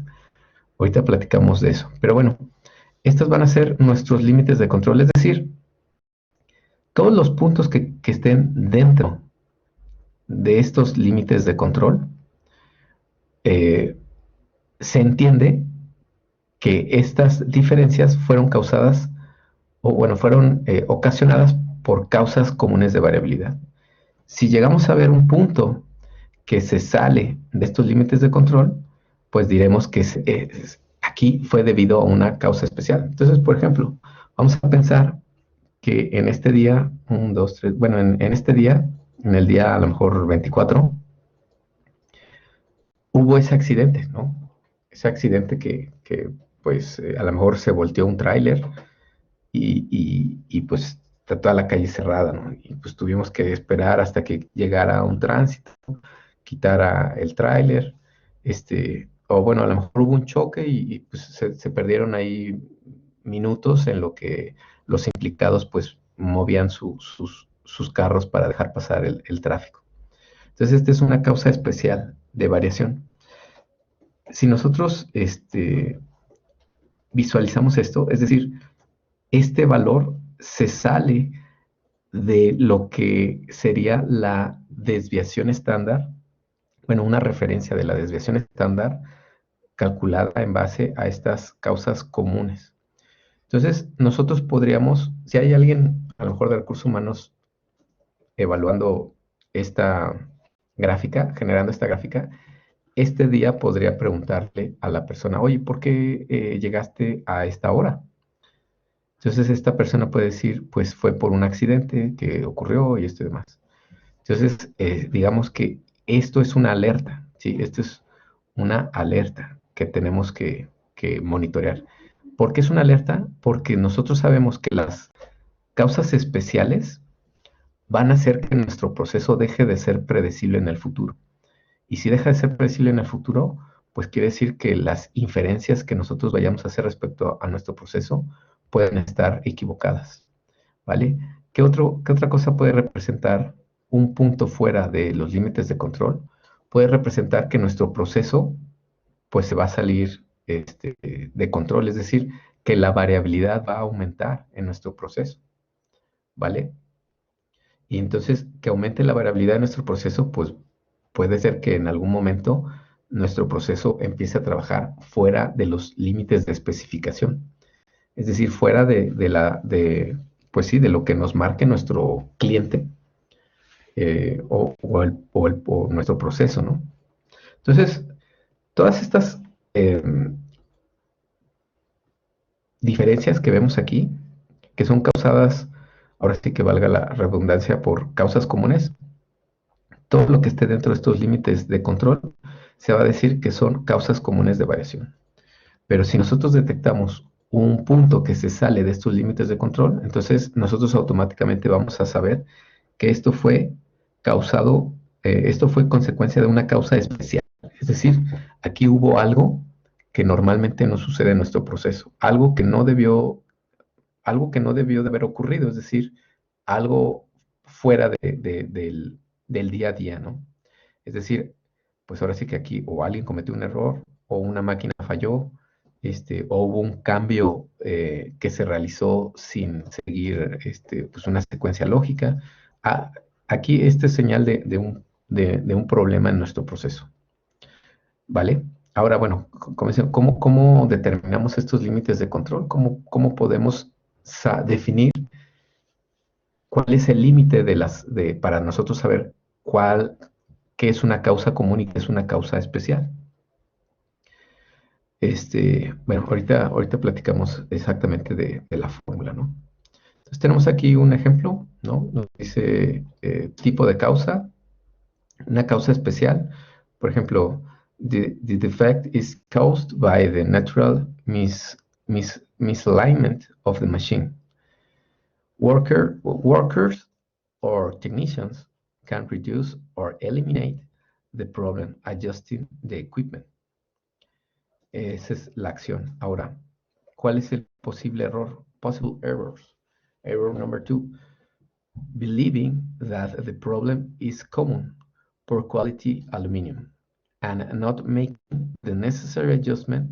Ahorita platicamos de eso. Pero bueno, estos van a ser nuestros límites de control, es decir, todos los puntos que estén dentro de estos límites de control, se entiende que estas diferencias fueron causadas, o bueno, fueron ocasionadas por causas comunes de variabilidad. Si llegamos a ver un punto que se sale de estos límites de control, pues diremos que aquí fue debido a una causa especial. Entonces, por ejemplo, vamos a pensar que en este día, bueno, en este día, en el día a lo mejor 24, hubo ese accidente, ¿no? Ese accidente que pues a lo mejor se volteó un tráiler y pues está toda la calle cerrada, ¿no? Y pues tuvimos que esperar hasta que llegara un tránsito, quitara el tráiler, o bueno, a lo mejor hubo un choque y pues se perdieron ahí minutos en lo que los implicados pues movían sus carros para dejar pasar el tráfico. Entonces, esta es una causa especial de variación. Si nosotros visualizamos esto, es decir, este valor se sale de lo que sería la desviación estándar, bueno, una referencia de la desviación estándar calculada en base a estas causas comunes. Entonces, nosotros podríamos, si hay alguien, a lo mejor de recursos humanos, evaluando esta gráfica, generando esta gráfica, este día podría preguntarle a la persona, oye, ¿por qué llegaste a esta hora? Entonces, esta persona puede decir, pues fue por un accidente que ocurrió y esto y demás. Entonces, digamos que esto es una alerta, ¿sí? Esto es una alerta que tenemos que monitorear. ¿Por qué es una alerta? Porque nosotros sabemos que las causas especiales van a hacer que nuestro proceso deje de ser predecible en el futuro. Y si deja de ser predecible en el futuro, pues quiere decir que las inferencias que nosotros vayamos a hacer respecto a nuestro proceso pueden estar equivocadas, ¿vale? ¿Qué otra cosa puede representar un punto fuera de los límites de control? Puede representar que nuestro proceso pues se va a salir de control, es decir, que la variabilidad va a aumentar en nuestro proceso, ¿vale? Y entonces, que aumente la variabilidad de nuestro proceso, pues puede ser que en algún momento nuestro proceso empiece a trabajar fuera de los límites de especificación. Es decir, fuera pues sí, de lo que nos marque nuestro cliente o nuestro proceso, ¿no? Entonces, todas estas diferencias que vemos aquí, que son causadas, ahora sí que valga la redundancia, por causas comunes, todo lo que esté dentro de estos límites de control se va a decir que son causas comunes de variación. Pero si nosotros detectamos un punto que se sale de estos límites de control, entonces nosotros automáticamente vamos a saber que esto fue esto fue consecuencia de una causa especial. Es decir, aquí hubo algo que normalmente no sucede en nuestro proceso, algo que no debió de haber ocurrido, es decir, algo fuera del día a día, ¿no? Es decir, pues ahora sí que aquí o alguien cometió un error, o una máquina falló, o hubo un cambio que se realizó sin seguir pues una secuencia lógica. Ah, aquí esta es señal de un problema en nuestro proceso, ¿vale? Ahora, bueno, ¿cómo determinamos estos límites de control? ¿Cómo podemos definir cuál es el límite para nosotros saber qué es una causa común y qué es una causa especial? Bueno, ahorita platicamos exactamente de la fórmula, ¿no? Entonces tenemos aquí un ejemplo, ¿no? Nos dice tipo de causa, una causa especial. Por ejemplo, the defect is caused by the natural misalignment of the machine. Workers or technicians can reduce or eliminate the problem adjusting the equipment. Esa es la acción. Ahora, ¿cuál es el posible error? Possible errors. Error number 2. Believing that the problem is common, poor quality aluminum, and not making the necessary adjustment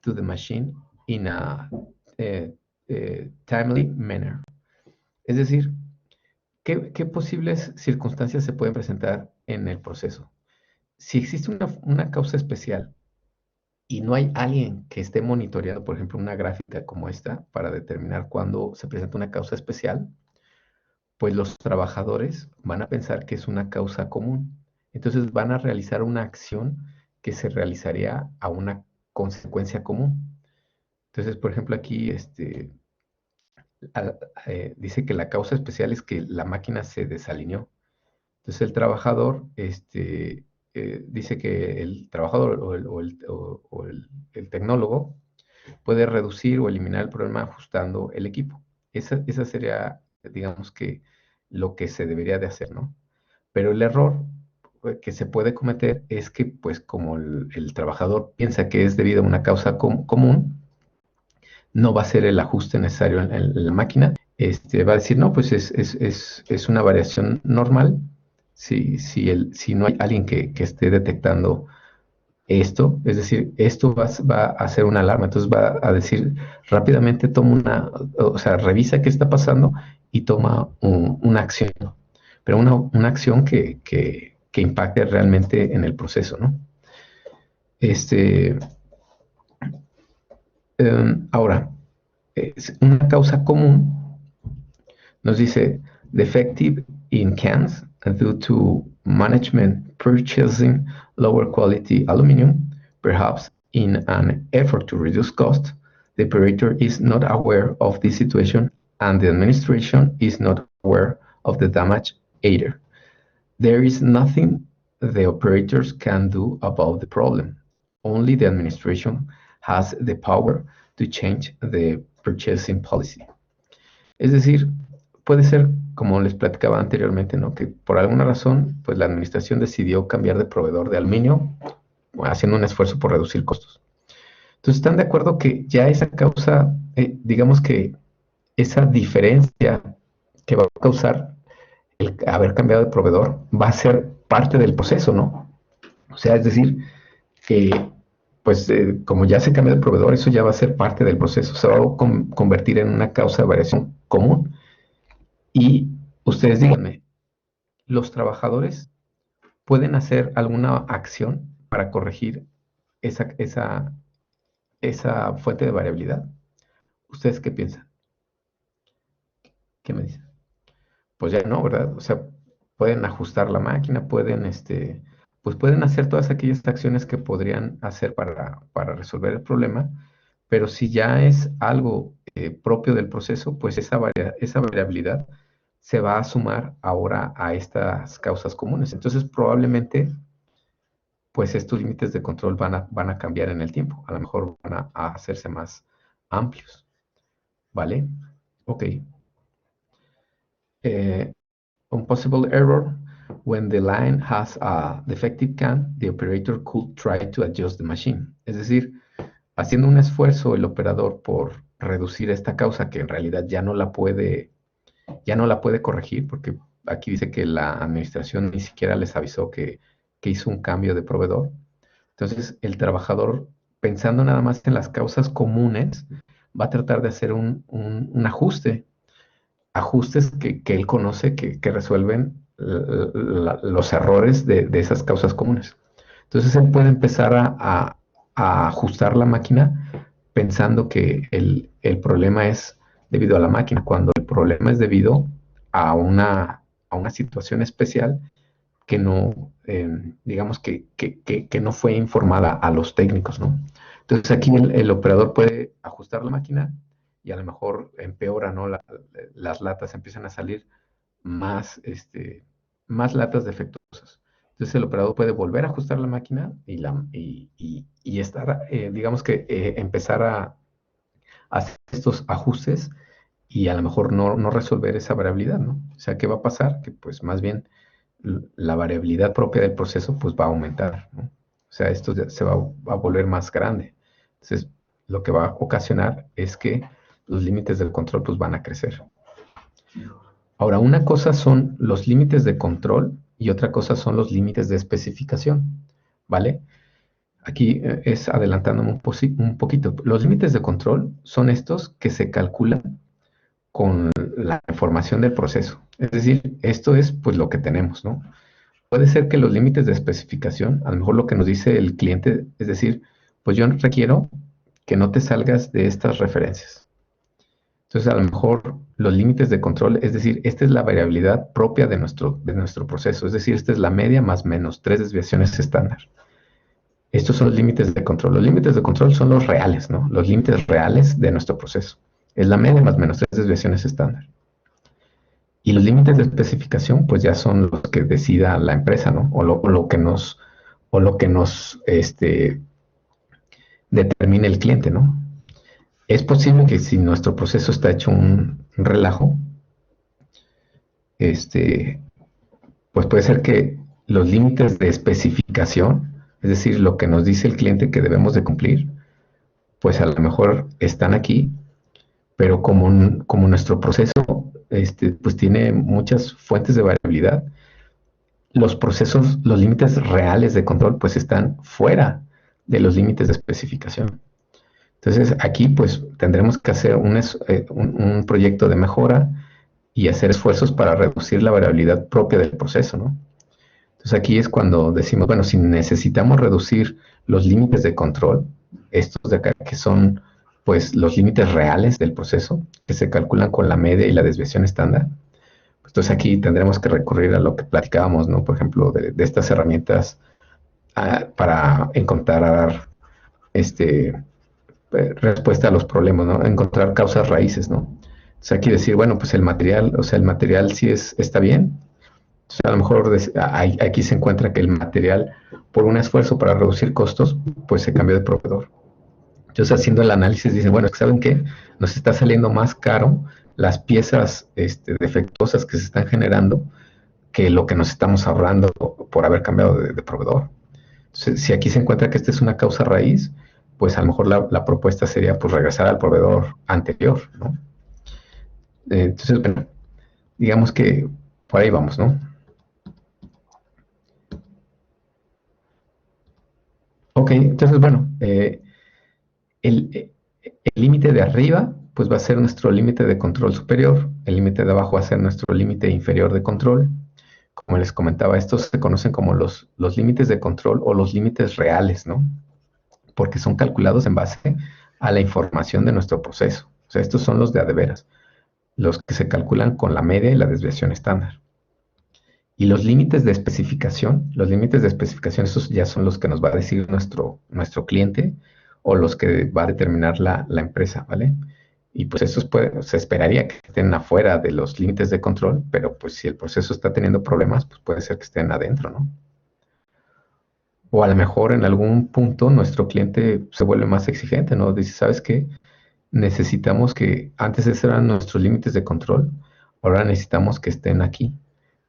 to the machine in a timely manner. Es decir, ¿qué posibles circunstancias se pueden presentar en el proceso? Si existe una causa especial y no hay alguien que esté monitoreando, por ejemplo, una gráfica como esta, para determinar cuándo se presenta una causa especial, pues los trabajadores van a pensar que es una causa común. Entonces van a realizar una acción que se realizaría a una consecuencia común. Entonces, por ejemplo, aquí dice que la causa especial es que la máquina se desalineó. Entonces el trabajador dice que el trabajador el tecnólogo puede reducir o eliminar el problema ajustando el equipo. Esa sería, digamos que, lo que se debería de hacer, ¿no? Pero el error que se puede cometer es que, pues, como el trabajador piensa que es debido a una causa común, no va a ser el ajuste necesario en la máquina. Va a decir, no, pues es una variación normal. Si no hay alguien que esté detectando esto, es decir, esto va a hacer una alarma, entonces va a decir rápidamente, revisa qué está pasando y toma una acción, ¿no? Pero una acción que impacte realmente en el proceso, ¿no? Ahora, una causa común nos dice defective in cans due to management purchasing lower quality aluminum, perhaps in an effort to reduce cost. The operator is not aware of this situation and the administration is not aware of the damage either. There is nothing the operators can do about the problem. Only the administration has the power to change the purchasing policy. Es decir, puede ser, como les platicaba anteriormente, ¿no? Que por alguna razón, pues la administración decidió cambiar de proveedor de aluminio, haciendo un esfuerzo por reducir costos. Entonces, ¿están de acuerdo que ya esa causa, digamos que esa diferencia que va a causar el haber cambiado de proveedor va a ser parte del proceso, ¿no? O sea, es decir, que pues como ya se cambia de proveedor, eso ya va a ser parte del proceso, se va a convertir en una causa de variación común. Y ustedes díganme, ¿los trabajadores pueden hacer alguna acción para corregir esa fuente de variabilidad? ¿Ustedes qué piensan? ¿Qué me dicen? Pues ya no, ¿verdad? O sea, pueden ajustar la máquina, pues pueden hacer todas aquellas acciones que podrían hacer para resolver el problema, pero si ya es algo propio del proceso, pues esa variabilidad se va a sumar ahora a estas causas comunes. Entonces, probablemente, pues estos límites de control van a cambiar en el tiempo. A lo mejor van a hacerse más amplios, ¿vale? Ok. Un possible error: when the line has a defective CAN, the operator could try to adjust the machine. Es decir, haciendo un esfuerzo el operador por reducir esta causa que en realidad ya no la puede corregir, porque aquí dice que la administración ni siquiera les avisó que hizo un cambio de proveedor. Entonces, el trabajador, pensando nada más en las causas comunes, va a tratar de hacer un ajustes que él conoce que resuelven los errores de esas causas comunes. Entonces, él puede empezar a ajustar la máquina pensando que el problema es debido a la máquina, cuando el problema es debido a una situación especial que no, digamos que no fue informada a los técnicos, ¿no? Entonces aquí el operador puede ajustar la máquina y a lo mejor empeora, ¿no? Las latas empiezan a salir más, más latas defectuosas. Entonces el operador puede volver a ajustar la máquina y estar, digamos que empezar a hacer estos ajustes y a lo mejor no resolver esa variabilidad, ¿no? O sea, ¿qué va a pasar? Que pues más bien la variabilidad propia del proceso pues va a aumentar, ¿no? O sea, esto se va a volver más grande. Entonces, lo que va a ocasionar es que los límites del control pues van a crecer. Ahora, una cosa son los límites de control y otra cosa son los límites de especificación, ¿vale? Aquí es adelantándome un poquito. Los límites de control son estos que se calculan con la información del proceso. Es decir, esto es pues lo que tenemos, ¿no? Puede ser que los límites de especificación, a lo mejor lo que nos dice el cliente, es decir, pues yo requiero que no te salgas de estas referencias. Entonces, a lo mejor los límites de control, es decir, esta es la variabilidad propia de nuestro proceso, es decir, esta es la media más menos 3 desviaciones estándar. Estos son los límites de control. Los límites de control son los reales, ¿no? Los límites reales de nuestro proceso. Es la media más menos 3 desviaciones estándar. Y los límites de especificación, pues ya son los que decida la empresa, ¿no? O lo que nos determine el cliente, ¿no? Es posible que si nuestro proceso está hecho un relajo, pues puede ser que los límites de especificación, es decir, lo que nos dice el cliente que debemos de cumplir, pues a lo mejor están aquí, pero como nuestro proceso pues tiene muchas fuentes de variabilidad, los límites reales de control, pues están fuera de los límites de especificación. Entonces, aquí pues tendremos que hacer un proyecto de mejora y hacer esfuerzos para reducir la variabilidad propia del proceso, ¿no? Entonces, aquí es cuando decimos, bueno, si necesitamos reducir los límites de control, estos de acá que son pues los límites reales del proceso, que se calculan con la media y la desviación estándar, pues, entonces aquí tendremos que recurrir a lo que platicábamos, ¿no? Por ejemplo, de estas herramientas para encontrar respuesta a los problemas, ¿no? Encontrar causas raíces, ¿no? Entonces aquí decir, bueno, pues el material sí está bien. Entonces a lo mejor aquí se encuentra que el material, por un esfuerzo para reducir costos, pues se cambió de proveedor. Entonces haciendo el análisis dicen, bueno, ¿saben qué? Nos está saliendo más caro las piezas defectuosas que se están generando que lo que nos estamos ahorrando por haber cambiado de proveedor. Entonces, si aquí se encuentra que esta es una causa raíz, pues a lo mejor la propuesta sería pues regresar al proveedor anterior, ¿no? Entonces, bueno, digamos que por ahí vamos, ¿no? Ok, entonces, bueno, el límite de arriba, pues va a ser nuestro límite de control superior. El límite de abajo va a ser nuestro límite inferior de control. Como les comentaba, estos se conocen como los límites de control o los límites reales, ¿no? Porque son calculados en base a la información de nuestro proceso. O sea, estos son los de a de veras, los que se calculan con la media y la desviación estándar. Y los límites de especificación, esos ya son los que nos va a decir nuestro cliente o los que va a determinar la empresa, ¿vale? Y pues esos se esperaría que estén afuera de los límites de control, pero pues si el proceso está teniendo problemas, pues puede ser que estén adentro, ¿no? O a lo mejor en algún punto nuestro cliente se vuelve más exigente, ¿no? Dice, ¿sabes qué? Necesitamos que, antes esos eran nuestros límites de control, ahora necesitamos que estén aquí.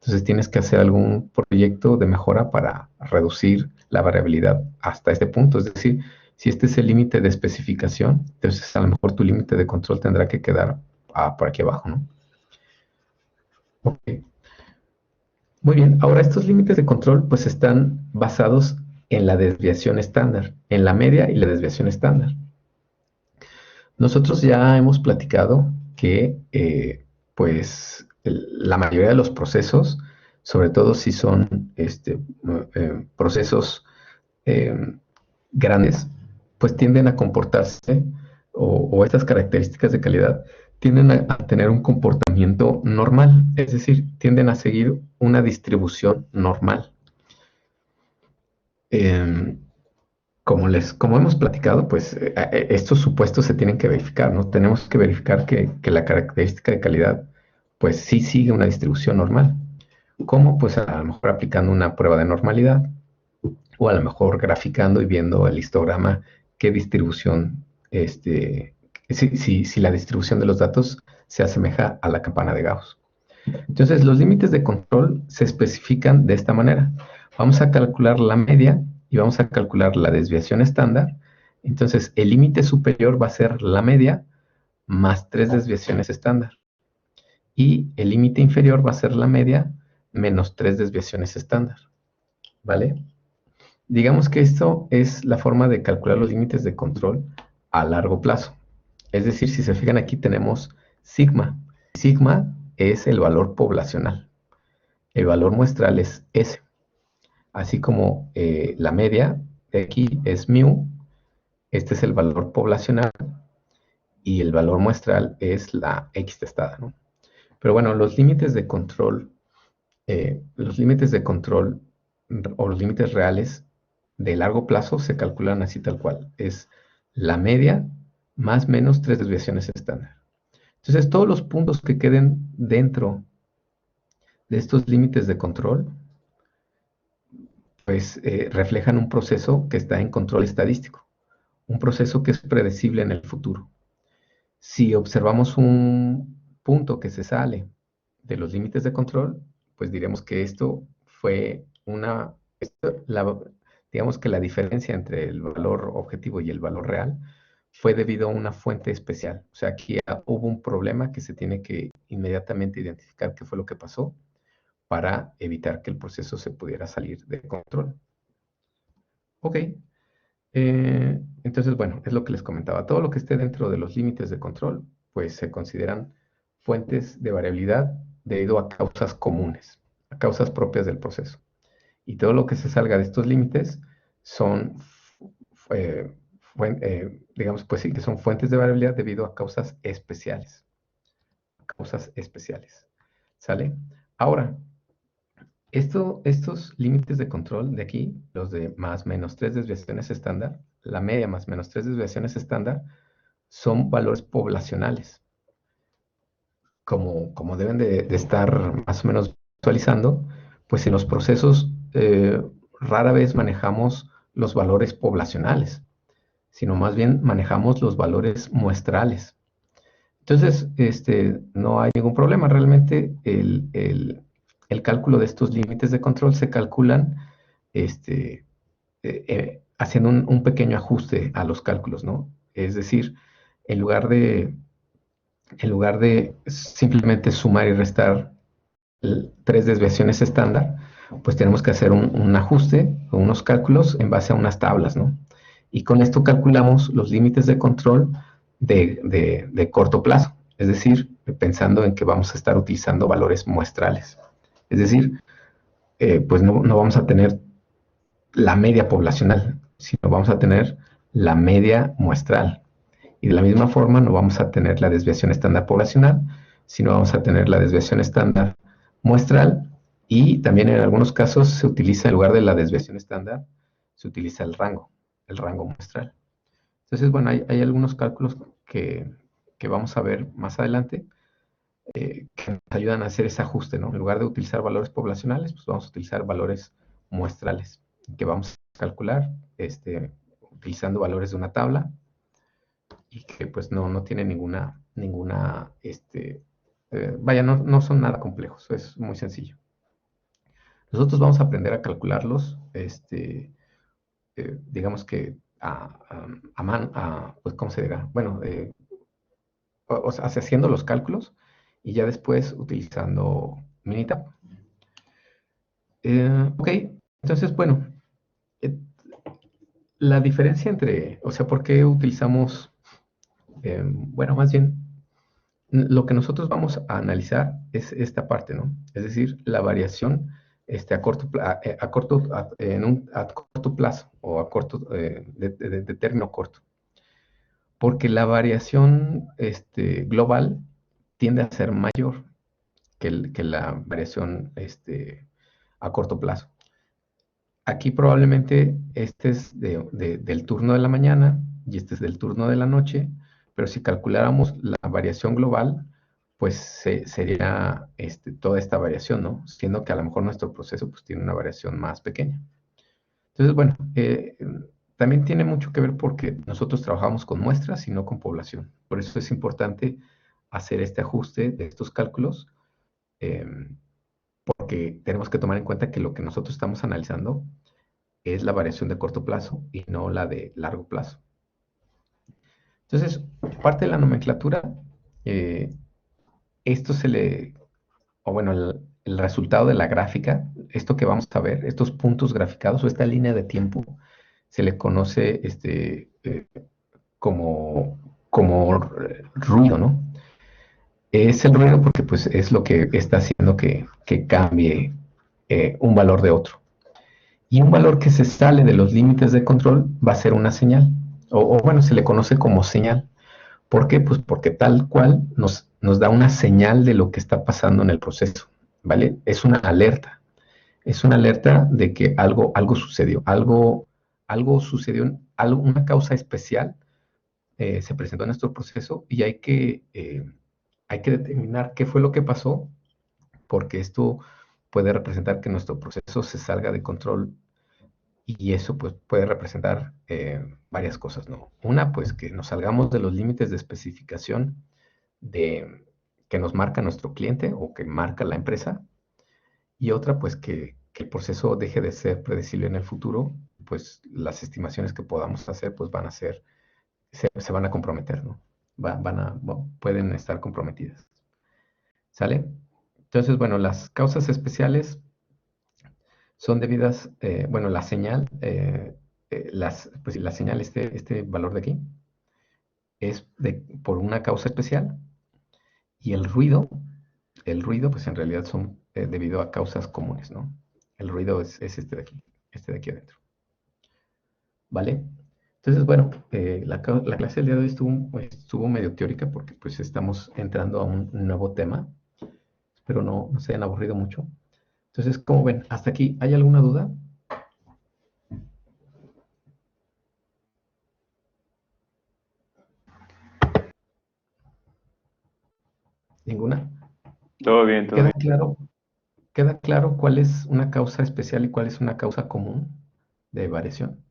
Entonces tienes que hacer algún proyecto de mejora para reducir la variabilidad hasta este punto. Es decir, si este es el límite de especificación, entonces a lo mejor tu límite de control tendrá que quedar por aquí abajo, ¿no? Ok. Muy bien, ahora estos límites de control pues están basados en la desviación estándar, en la media y la desviación estándar. Nosotros ya hemos platicado que pues la mayoría de los procesos, sobre todo si son procesos eh, grandes, pues tienden a comportarse o estas características de calidad tienden a tener un comportamiento normal, es decir, tienden a seguir una distribución normal. Em, como hemos platicado, pues estos supuestos se tienen que verificar, ¿no? Tenemos que verificar que la característica de calidad, pues sí sigue una distribución normal. ¿Cómo? Pues a lo mejor aplicando una prueba de normalidad o a lo mejor graficando y viendo el histograma qué distribución, si la distribución de los datos se asemeja a la campana de Gauss. Entonces, los límites de control se especifican de esta manera. Vamos a calcular la media y vamos a calcular la desviación estándar. Entonces, el límite superior va a ser la media más 3 desviaciones estándar. Y el límite inferior va a ser la media menos 3 desviaciones estándar. ¿Vale? Digamos que esto es la forma de calcular los límites de control a largo plazo. Es decir, si se fijan aquí tenemos sigma. Sigma es el valor poblacional. El valor muestral es S. Así como la media de aquí es mu, este es el valor poblacional y el valor muestral es la X testada, ¿no? Pero bueno, los límites de control o los límites reales de largo plazo se calculan así tal cual. Es la media más menos 3 desviaciones estándar. Entonces, todos los puntos que queden dentro de estos límites de control, pues reflejan un proceso que está en control estadístico, un proceso que es predecible en el futuro. Si observamos un punto que se sale de los límites de control, pues diremos que esto fue digamos que la diferencia entre el valor objetivo y el valor real fue debido a una fuente especial. O sea, aquí hubo un problema que se tiene que inmediatamente identificar qué fue lo que pasó para evitar que el proceso se pudiera salir de control. Ok. Entonces, bueno, es lo que les comentaba. Todo lo que esté dentro de los límites de control, pues se consideran fuentes de variabilidad debido a causas comunes, a causas propias del proceso. Y todo lo que se salga de estos límites son, digamos, pues sí, que son fuentes de variabilidad debido a causas especiales. Causas especiales. ¿Sale? Ahora, estos límites de control de aquí, los de más menos 3 desviaciones estándar, la media más menos 3 desviaciones estándar, son valores poblacionales. Como deben de estar más o menos visualizando, pues en los procesos rara vez manejamos los valores poblacionales, sino más bien manejamos los valores muestrales. Entonces, no hay ningún problema. Realmente el cálculo de estos límites de control se calculan haciendo un pequeño ajuste a los cálculos, ¿no? Es decir, en lugar de simplemente sumar y restar 3 desviaciones estándar, pues tenemos que hacer un ajuste o unos cálculos en base a unas tablas, ¿no? Y con esto calculamos los límites de control de corto plazo, es decir, pensando en que vamos a estar utilizando valores muestrales. Es decir, pues no vamos a tener la media poblacional, sino vamos a tener la media muestral. Y de la misma forma no vamos a tener la desviación estándar poblacional, sino vamos a tener la desviación estándar muestral, y también en algunos casos se utiliza, en lugar de la desviación estándar, se utiliza el rango muestral. Entonces, bueno, hay algunos cálculos que vamos a ver más adelante, que nos ayudan a hacer ese ajuste, ¿no? En lugar de utilizar valores poblacionales, pues vamos a utilizar valores muestrales, que vamos a calcular utilizando valores de una tabla, y que pues no tiene vaya, no son nada complejos, es muy sencillo. Nosotros vamos a aprender a calcularlos, digamos que pues, ¿cómo se dirá? Bueno, o sea, haciendo los cálculos y ya después utilizando Minitab. Ok, entonces, bueno, la diferencia entre, o sea, ¿por qué utilizamos, bueno, más bien, lo que nosotros vamos a analizar es esta parte, ¿no? Es decir, la variación a corto plazo, o a corto, de término corto. Porque la variación global tiende a ser mayor que la variación a corto plazo. Aquí probablemente este es del turno de la mañana y este es del turno de la noche, pero si calculáramos la variación global, pues sería toda esta variación, ¿no? Siendo que a lo mejor nuestro proceso pues tiene una variación más pequeña. Entonces, bueno, también tiene mucho que ver porque nosotros trabajamos con muestras y no con población. Por eso es importante hacer este ajuste de estos cálculos, porque tenemos que tomar en cuenta que lo que nosotros estamos analizando es la variación de corto plazo y no la de largo plazo. Entonces, parte de la nomenclatura, esto o bueno, el resultado de la gráfica, esto que vamos a ver, estos puntos graficados o esta línea de tiempo, se le conoce como ruido, ¿no? Es el ruido porque pues es lo que está haciendo que cambie un valor de otro. Y un valor que se sale de los límites de control va a ser una señal, o bueno, se le conoce como señal. ¿Por qué? Pues porque tal cual nos da una señal de lo que está pasando en el proceso, ¿vale? Es una alerta de que algo sucedió, algo sucedió, una causa especial se presentó en nuestro proceso, y hay que determinar qué fue lo que pasó, porque esto puede representar que nuestro proceso se salga de control, y eso pues puede representar varias cosas, ¿no? Una, pues que nos salgamos de los límites de especificación que nos marca nuestro cliente o que marca la empresa, y otra, pues que el proceso deje de ser predecible en el futuro, pues las estimaciones que podamos hacer pues van a ser, se van a comprometer, ¿no? Pueden estar comprometidas. ¿Sale? Entonces, bueno, las causas especiales son debidas, bueno, la señal, pues la señal, este valor de aquí, es por una causa especial, y el ruido, pues en realidad son debido a causas comunes, ¿no? El ruido es este de aquí adentro. ¿Vale? Entonces, bueno, la clase del día de hoy estuvo medio teórica porque pues estamos entrando a un nuevo tema. Espero no se hayan aburrido mucho. Entonces, como ven, hasta aquí, ¿hay alguna duda? ¿Ninguna? Todo bien, todo bien. ¿Queda claro cuál es una causa especial y cuál es una causa común de variación?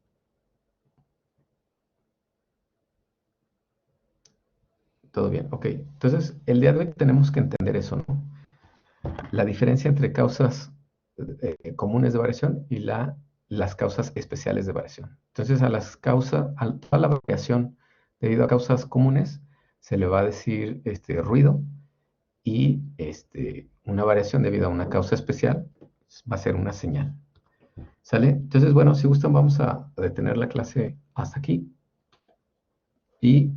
Todo bien, ok. Entonces, el día de hoy tenemos que entender eso, ¿no? La diferencia entre causas comunes de variación y las causas especiales de variación. Entonces, a toda la variación debido a causas comunes se le va a decir ruido, y una variación debido a una causa especial Va a ser una señal. ¿Sale? Entonces, bueno, si gustan, vamos a detener la clase hasta aquí. Y